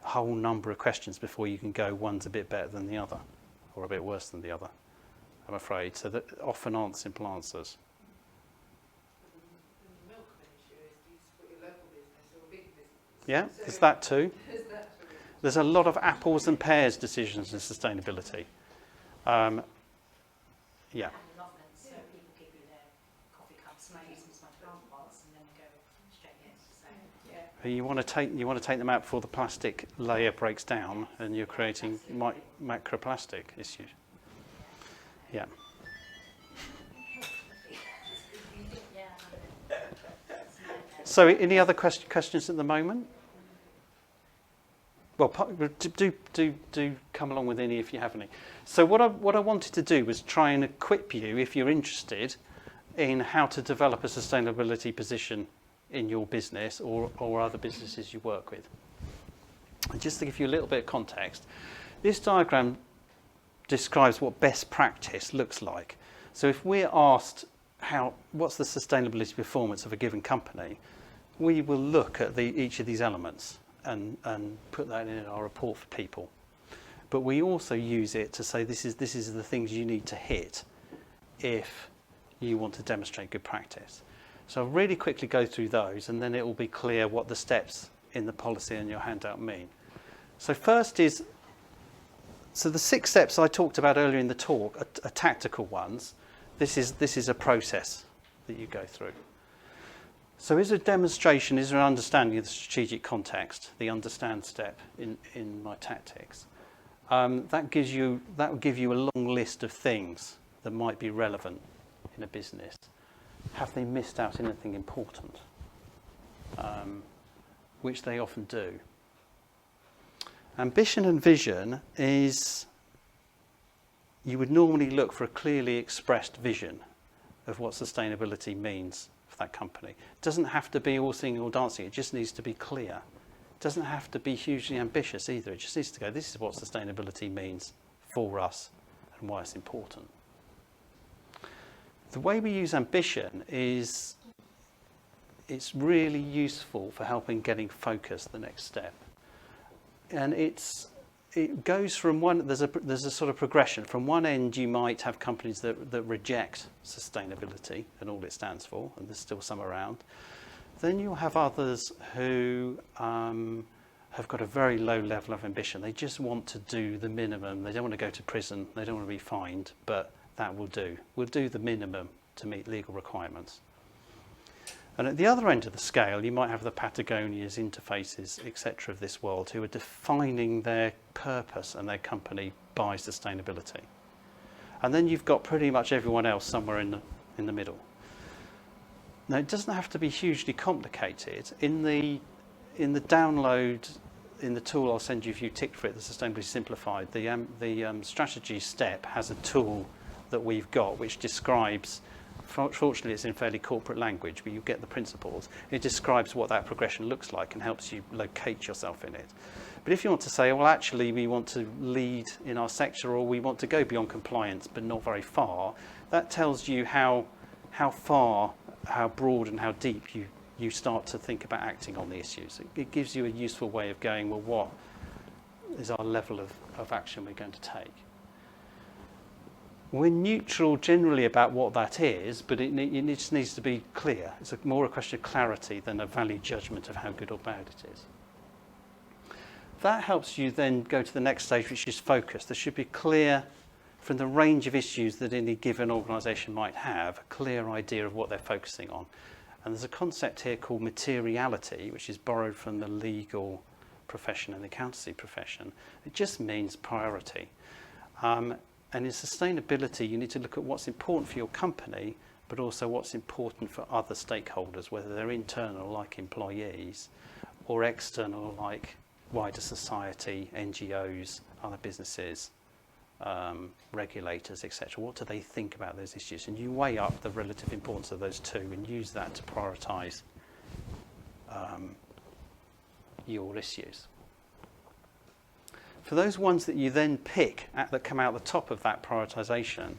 a whole number of questions before you can go one's a bit better than the other or a bit worse than the other, I'm afraid. So that often aren't simple answers. The milk issue is do you support your local business or a big business? Yeah, So there's that too. there's that sort of- There's a lot of apples and pears decisions in sustainability. Yeah. And often, so people give you their coffee cups, and I use them as my plant pots, and then go straight in. So Yeah. You want to take them out before the plastic layer breaks down, and you're creating macroplastic issues. Yeah. yeah. So, any other questions at the moment? Well, do come along with any if you have any. So, what I wanted to do was try and equip you, if you're interested, in how to develop a sustainability position in your business or other businesses you work with. And just to give you a little bit of context, this diagram describes what best practice looks like. So if we're asked what's the sustainability performance of a given company, we will look at each of these elements and put that in our report for people. But we also use it to say this is the things you need to hit if you want to demonstrate good practice. So I'll really quickly go through those, and then it will be clear what the steps in the policy and your handout mean. So first is, so the 6 steps I talked about earlier in the talk are tactical ones. This is a process that you go through. So is a demonstration, is there an understanding of the strategic context, the understand step in my tactics? That will give you a long list of things that might be relevant in a business. Have they missed out anything important? Which they often do. Ambition and vision is, you would normally look for a clearly expressed vision of what sustainability means for that company. It doesn't have to be all singing or dancing, it just needs to be clear. It doesn't have to be hugely ambitious either, it just needs to go, this is what sustainability means for us and why it's important. The way we use ambition is, it's really useful for helping getting focus the next step. And it goes from there's a sort of progression. From one end, you might have companies that reject sustainability and all it stands for, and there's still some around. Then you'll have others who have got a very low level of ambition. They just want to do the minimum. They don't want to go to prison. They don't want to be fined, but that will do. We'll do the minimum to meet legal requirements. And at the other end of the scale, you might have the Patagonias, Interfaces, etc. of this world who are defining their purpose and their company by sustainability. And then you've got pretty much everyone else somewhere in the middle. Now, it doesn't have to be hugely complicated. In the download, in the tool I'll send you if you tick for it, the Sustainably Simplified, the strategy step has a tool that we've got which describes, fortunately it's in fairly corporate language, but you get the principles. It describes what that progression looks like and helps you locate yourself in it. But if you want to say, well, actually, we want to lead in our sector, or we want to go beyond compliance but not very far, that tells you how far, how broad and how deep you start to think about acting on the issues. It gives you a useful way of going, well, what is our level of action we're going to take? We're neutral generally about what that is, but it just needs to be clear. It's more a question of clarity than a value judgment of how good or bad it is. That helps you then go to the next stage, which is focus. There should be clear, from the range of issues that any given organisation might have, a clear idea of what they're focusing on. And there's a concept here called materiality, which is borrowed from the legal profession and the accountancy profession. It just means priority. And in sustainability, you need to look at what's important for your company, but also what's important for other stakeholders, whether they're internal, like employees, or external, like wider society, NGOs, other businesses, regulators, etc. What do they think about those issues? And you weigh up the relative importance of those two and use that to prioritise your issues. For those ones that you then pick that come out the top of that prioritisation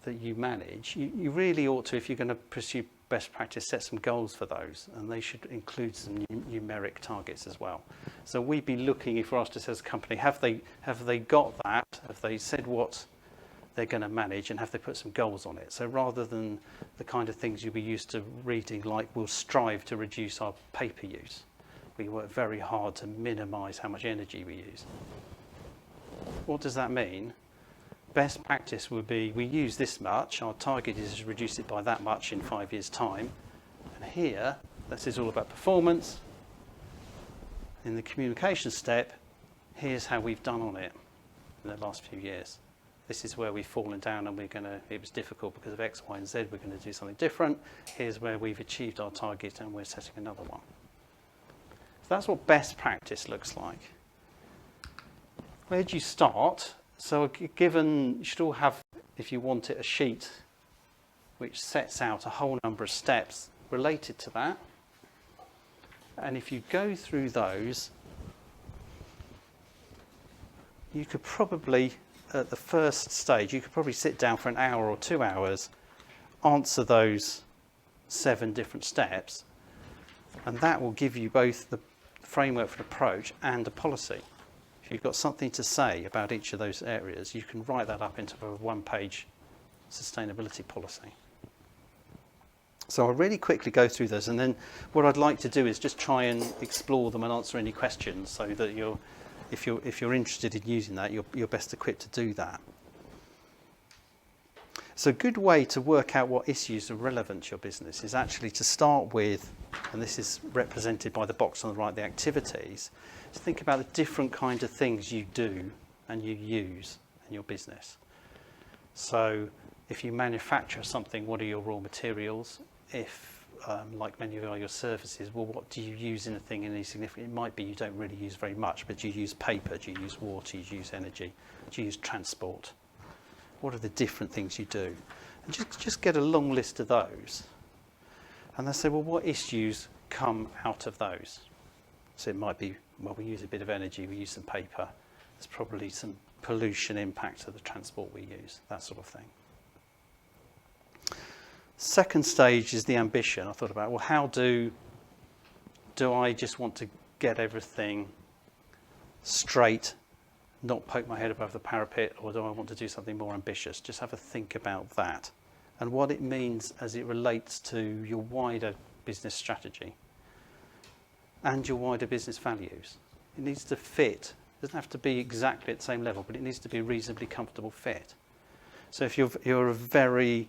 that you manage, you really ought to, if you're going to pursue best practice, set some goals for those, and they should include some numeric targets as well. So we'd be looking, if we're asked to as a company, have they got that? Have they said what they're going to manage, and have they put some goals on it? So rather than the kind of things you'll be used to reading, like we'll strive to reduce our paper use, we work very hard to minimise how much energy we use. What does that mean? Best practice would be, we use this much, our target is to reduce it by that much in 5 years' time. And here, this is all about performance. In the communication step, here's how we've done on it in the last few years. This is where we've fallen down and it was difficult because of X, Y, and Z, we're going to do something different. Here's where we've achieved our target and we're setting another one. So that's what best practice looks like. Where do you start? So given, you should all have, if you want it, a sheet which sets out a whole number of steps related to that. And if you go through those, you could probably, at the first stage, you could probably sit down for an hour or 2 hours, answer those 7 different steps, and that will give you both the framework for an approach and a policy. If you've got something to say about each of those areas, you can write that up into a 1-page sustainability policy. So I'll really quickly go through those, and then what I'd like to do is just try and explore them and answer any questions, so that if you're interested in using that, you're best equipped to do that. So a good way to work out what issues are relevant to your business is actually to start with, and this is represented by the box on the right, the activities, to think about the different kind of things you do and you use in your business. So if you manufacture something, what are your raw materials? If, like many of your services, well, what do you use in a thing in any significant? It might be you don't really use very much, but do you use paper? Do you use water? Do you use energy? Do you use transport? What are the different things you do? And just get a long list of those. And they say, well, what issues come out of those? So it might be, well, we use a bit of energy, we use some paper. There's probably some pollution impact of the transport we use, that sort of thing. Second stage is the ambition. I thought about, well, how do I just want to get everything straight, not poke my head above the parapet, or do I want to do something more ambitious? Just have a think about that and what it means as it relates to your wider business strategy and your wider business values. It needs to fit. It doesn't have to be exactly at the same level, but it needs to be a reasonably comfortable fit. So if you're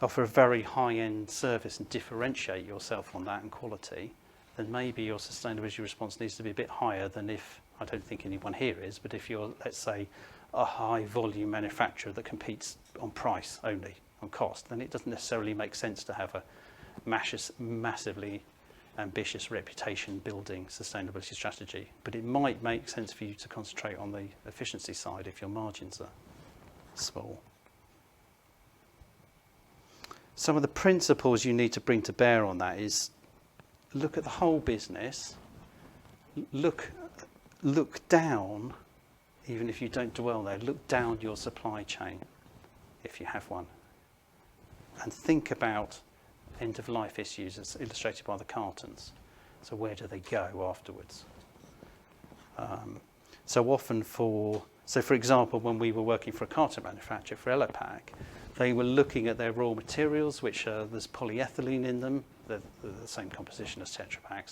offer a very high-end service and differentiate yourself on that and quality, then maybe your sustainability response needs to be a bit higher than if, I don't think anyone here is, but if you're, let's say, a high-volume manufacturer that competes on price only, on cost, then it doesn't necessarily make sense to have a massively ambitious reputation building sustainability strategy. But it might make sense for you to concentrate on the efficiency side if your margins are small. Some of the principles you need to bring to bear on that is look at the whole business, look down, even if you don't dwell there, look down your supply chain, if you have one, and think about end-of-life issues as illustrated by the cartons. So where do they go afterwards? For example, when we were working for a carton manufacturer for Elopac, they were looking at their raw materials, which there's polyethylene in them, they're the same composition as Tetra Paks.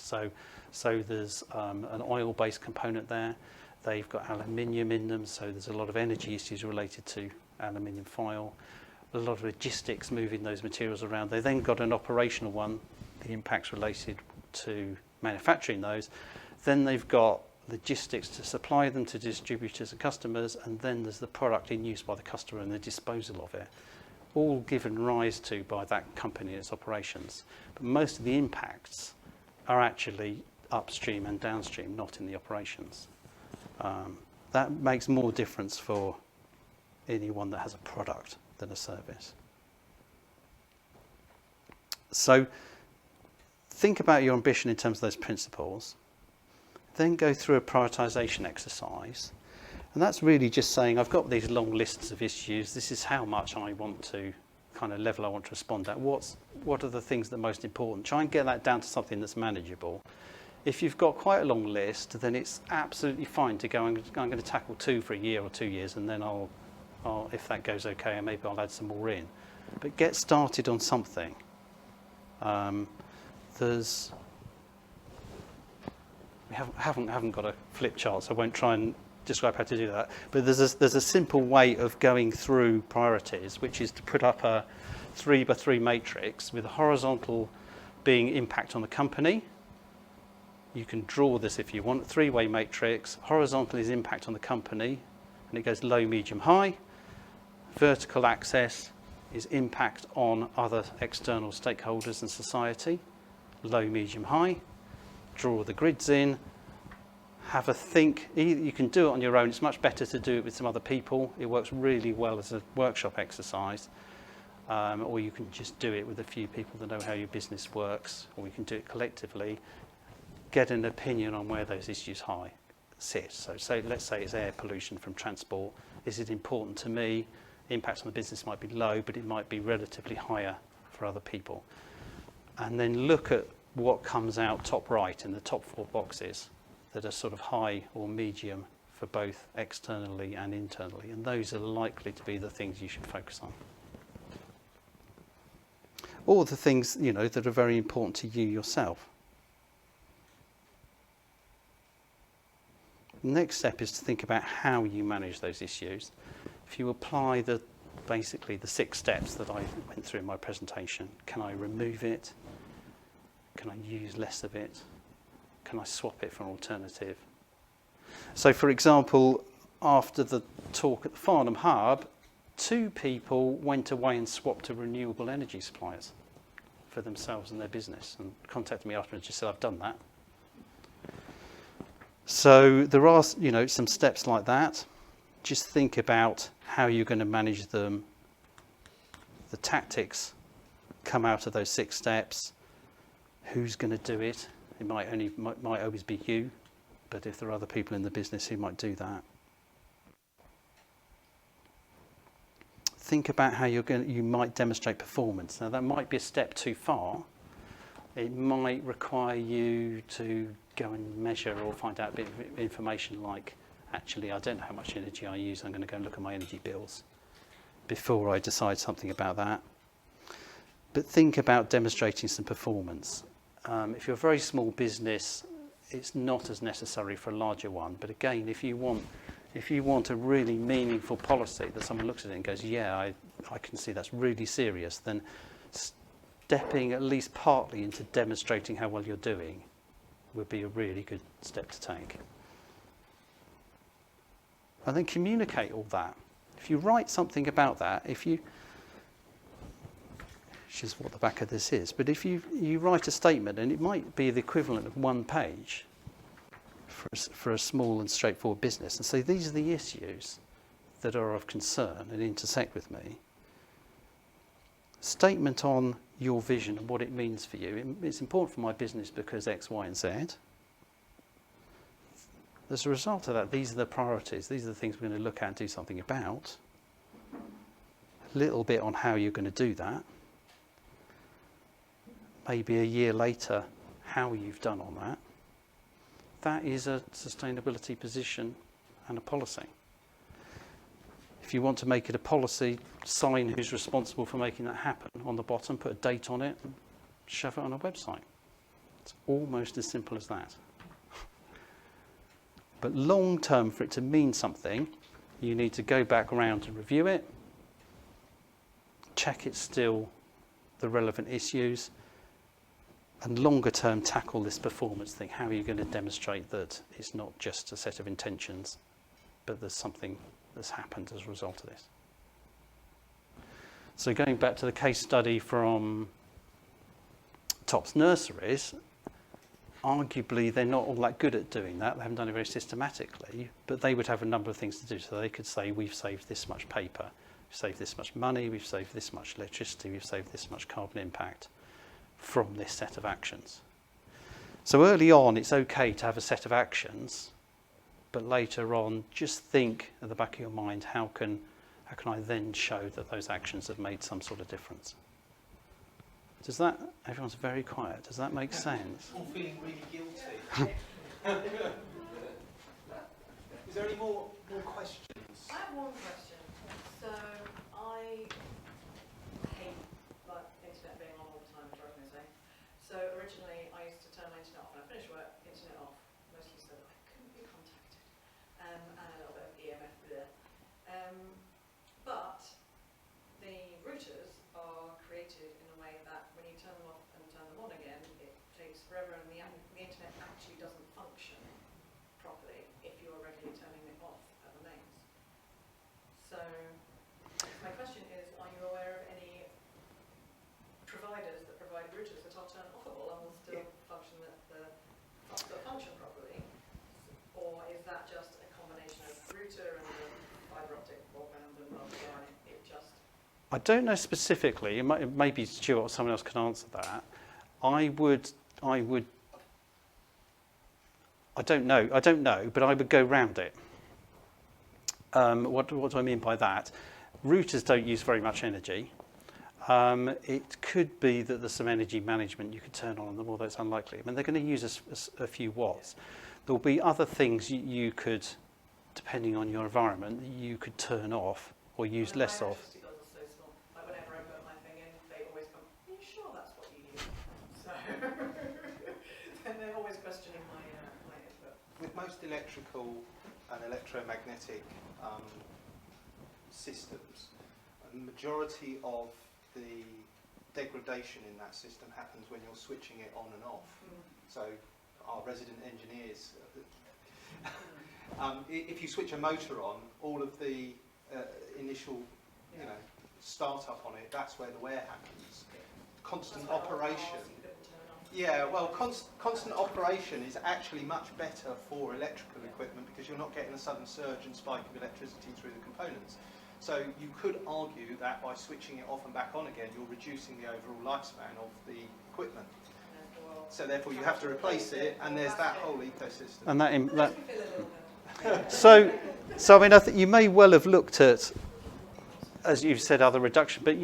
So there's an oil-based component there. They've got aluminium in them, so there's a lot of energy issues related to aluminium foil. A lot of logistics moving those materials around. They then got an operational one, the impacts related to manufacturing those. Then they've got logistics to supply them to distributors and customers, and then there's the product in use by the customer and the disposal of it, all given rise to by that company and its operations. But most of the impacts are actually upstream and downstream, not in the operations. That makes more difference for anyone that has a product than a service. So think about your ambition in terms of those principles, then go through a prioritisation exercise. And that's really just saying, I've got these long lists of issues, this is how much I want to, kind of level I want to respond at. What are the things that are most important? Try and get that down to something that's manageable. If you've got quite a long list, then it's absolutely fine to go, I'm going to tackle 2 for a year or 2 years, and then I'll if that goes okay, and maybe I'll add some more in. But get started on something. We haven't got a flip chart, so I won't try and describe how to do that. But there's a simple way of going through priorities, which is to put up a 3x3 matrix with a horizontal being impact on the company. You can draw this if you want. 3-way matrix. Horizontal is impact on the company, and it goes low, medium, high. Vertical axis is impact on other external stakeholders and society. Low, medium, high. Draw the grids in. Have a think. You can do it on your own. It's much better to do it with some other people. It works really well as a workshop exercise. Or you can just do it with a few people that know how your business works. Or you can do it collectively. Get an opinion on where those issues sit. So let's say it's air pollution from transport. Is it important to me? Impact on the business might be low, but it might be relatively higher for other people. And then look at what comes out top right in the top 4 boxes that are sort of high or medium for both externally and internally. And those are likely to be the things you should focus on. Or the things, that are very important to you yourself. The next step is to think about how you manage those issues. If you apply basically the 6 steps that I went through in my presentation, can I remove it? Can I use less of it? Can I swap it for an alternative? So, for example, after the talk at the Farnham Hub, 2 people went away and swapped to renewable energy suppliers for themselves and their business, and contacted me after and just said, I've done that. So there are, some steps like that. Just think about how you're going to manage them. The tactics come out of those 6 steps. Who's going to do it? It might always be you, but if there are other people in the business who might do that. Think about how you might demonstrate performance. Now that might be a step too far. It might require you to go and measure or find out a bit of information like, actually, I don't know how much energy I use. I'm going to go and look at my energy bills before I decide something about that. But think about demonstrating some performance. If you're a very small business, it's not as necessary for a larger one. But again, if you want a really meaningful policy that someone looks at it and goes, yeah, I can see that's really serious, then stepping at least partly into demonstrating how well you're doing would be a really good step to take. And then communicate all that. If you write something about that, which is what the back of this is. But if you write a statement, and it might be the equivalent of 1 page for a small and straightforward business, and say these are the issues that are of concern and intersect with me. Statement on your vision and what it means for you. It's important for my business because X, Y, and Z. As a result of that, these are the priorities. These are the things we're going to look at and do something about. A little bit on how you're going to do that. Maybe a year later, how you've done on that. That is a sustainability position and a policy. If you want to make it a policy, sign who's responsible for making that happen on the bottom, put a date on it, and shove it on a website. It's almost as simple as that. But long term, for it to mean something, you need to go back around and review it, check it's still the relevant issues, and longer term tackle this performance thing. How are you going to demonstrate that it's not just a set of intentions, but there's something that's happened as a result of this? So going back to the case study from Tops Nurseries, arguably they're not all that good at doing that. They haven't done it very systematically, but they would have a number of things to do. So they could say, we've saved this much paper, we've saved this much money, we've saved this much electricity, we've saved this much carbon impact from this set of actions. So early on, it's okay to have a set of actions, but later on, just think at the back of your mind, how can I then show that those actions have made some sort of difference? Does that, everyone's very quiet, does that make sense? All feeling really guilty. Is there any more questions? I have one question. So I hate internet being on all the time, it drives me insane. So originally I used to turn my internet off when I finished work, internet off, mostly so that I couldn't be contacted, and a little bit of EMF there. But the routers are created in a way that when you turn them off and turn them on again, it takes forever, and the internet actually doesn't function properly if you're regularly turning it off at the mains. So my question is, are you aware of any providers that provide routers that are turn offable and will still function function properly, or is that just a combination of router and the fibre optic broadband and blah blah blah? And it just I don't know specifically. Maybe Stuart or someone else can answer that. I don't know, but I would go round it. What do I mean by that? Routers don't use very much energy. It could be that there's some energy management you could turn on them, although it's unlikely. I mean, they're going to use a few watts. There'll be other things you could, depending on your environment, you could turn off or use less of. Like whenever I put my thing in, they always come, are you sure that's what you use? So and they're always questioning my input. With most electrical and electromagnetic systems, a majority of the degradation in that system happens when you're switching it on and off. So our resident engineers, if you switch a motor on, all of the initial start-up on it, that's where the wear happens. Constant operation. Yeah, well, constant operation is actually much better for electrical equipment because you're not getting a sudden surge and spike of electricity through the components. So you could argue that by switching it off and back on again, you're reducing the overall lifespan of the equipment. So therefore you have to replace it, and there's that whole ecosystem. And so I mean, I think you may well have looked at, as you've said, other reduction, but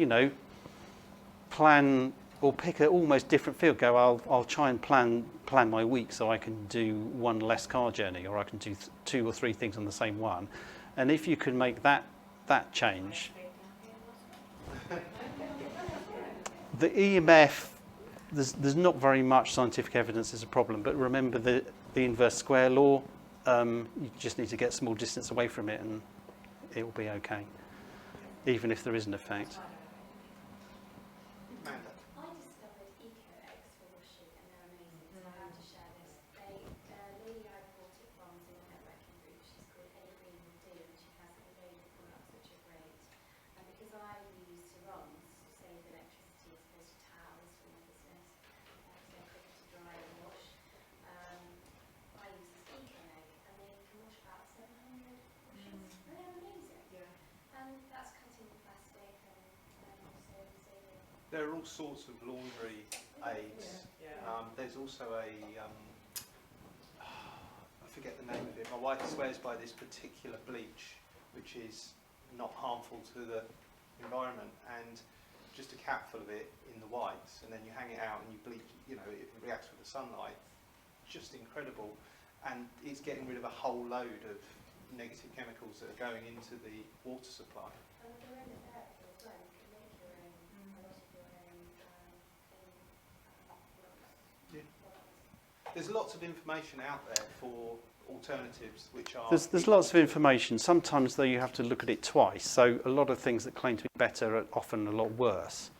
plan or pick an almost different field. Go, I'll try and plan my week so I can do one less car journey, or I can do 2 or 3 things on the same one. And if you can make that change, the EMF, there's not very much scientific evidence is a problem. But remember the inverse square law. You just need to get a small distance away from it, and it will be okay, even if there is an effect. I discovered Eco Eggs for washing, and they're amazing, so I have to share this. Lady I bought it from is in a networking group. She's called Ella Green will Do, and she has a load of products which are great. And because I use Sarons to save electricity as opposed to all sorts of laundry aids. Yeah. There's also I forget the name of it. My wife swears by this particular bleach, which is not harmful to the environment, and just a capful of it in the whites, and then you hang it out and you bleach. You know, it reacts with the sunlight. Just incredible, and it's getting rid of a whole load of negative chemicals that are going into the water supply. And they're in the factory as well. You can make your own, a lot of your own products. There's lots of information out there for alternatives, which are... There's lots of information. Sometimes, though, you have to look at it twice. So a lot of things that claim to be better are often a lot worse.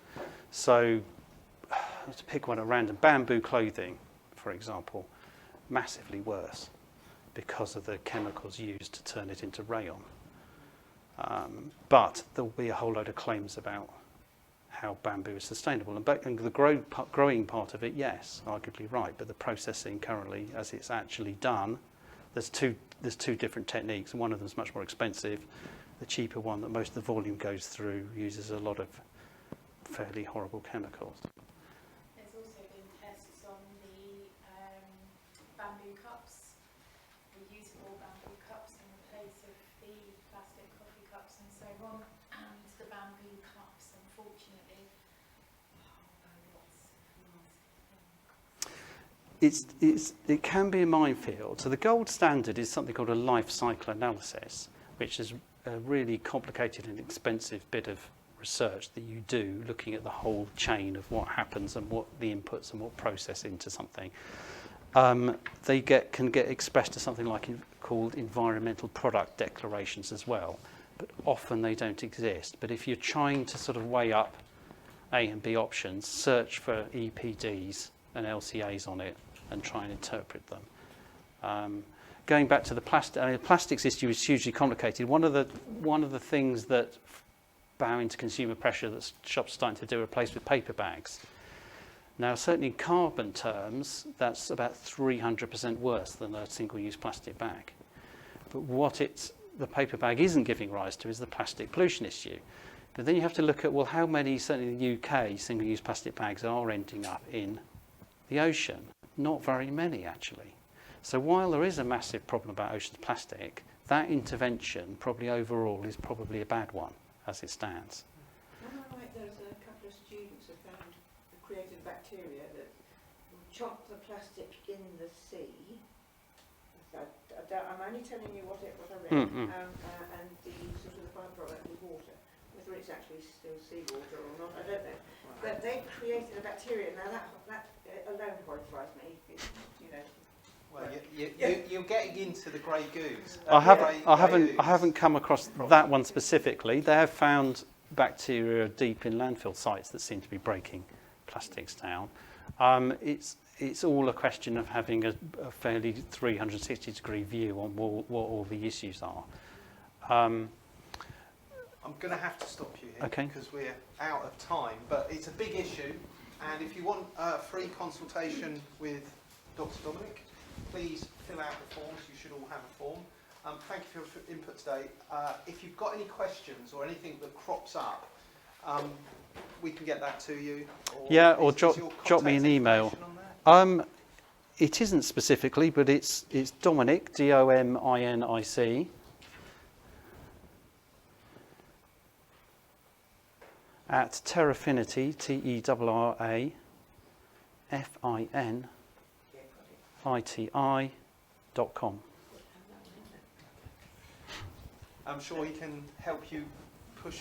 So, to pick one at random, bamboo clothing, for example, massively worse because of the chemicals used to turn it into rayon. But there will be a whole load of claims about how bamboo is sustainable. And the growing part of it, yes, arguably right, but the processing currently, as it's actually done, there's two different techniques, and one of them is much more expensive. The cheaper one that most of the volume goes through uses a lot of fairly horrible chemicals. There's also been tests on the bamboo cups, reusable bamboo cups in place of the plastic coffee cups and so on. And the bamboo cups, unfortunately, lots of nasty things. It can be a minefield. So the gold standard is something called a life cycle analysis, which is a really complicated and expensive bit of research that you do, looking at the whole chain of what happens and what the inputs and what process into something. They can get expressed as something like called environmental product declarations as well, but often they don't exist. But if you're trying to sort of weigh up A and B options, search for EPDs and LCAs on it and try and interpret them. Going back to the plastics issue is hugely complicated. One of the things that bowing to consumer pressure that shops are starting to do are replaced with paper bags. Now, certainly in carbon terms, that's about 300% worse than a single-use plastic bag. But what the paper bag isn't giving rise to is the plastic pollution issue. But then you have to look at, well, how many, certainly in the UK, single-use plastic bags are ending up in the ocean? Not very many, actually. So while there is a massive problem about ocean plastic, that intervention probably overall is probably a bad one as it stands. Am I right, there's a couple of students have created bacteria that will chop the plastic in the sea. I'm only telling you what I read, and the sort of the byproduct is water. Whether it's actually still seawater or not, I don't know. But they created a bacteria. Now that alone horrifies me. You know. Well, you're getting into the grey goose. I haven't come across that one specifically. They have found bacteria deep in landfill sites that seem to be breaking plastics down. It's all a question of having a fairly 360-degree view on what all the issues are. I'm going to have to stop you here Okay. because we're out of time, but it's a big issue, and if you want a free consultation with Dr. Dominic, please fill out the forms. You should all have a form. Thank you for your input today. If you've got any questions or anything that crops up, we can get that to you. Or Drop me an email. It isn't specifically, but it's Dominic, Dominic, at Terrafinity, TERRAFINITI.com. I'm sure he can help you push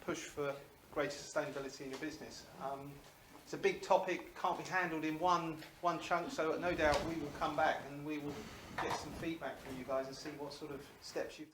for greater sustainability in your business. It's a big topic, can't be handled in one chunk, so no doubt we will come back and we will get some feedback from you guys and see what sort of steps you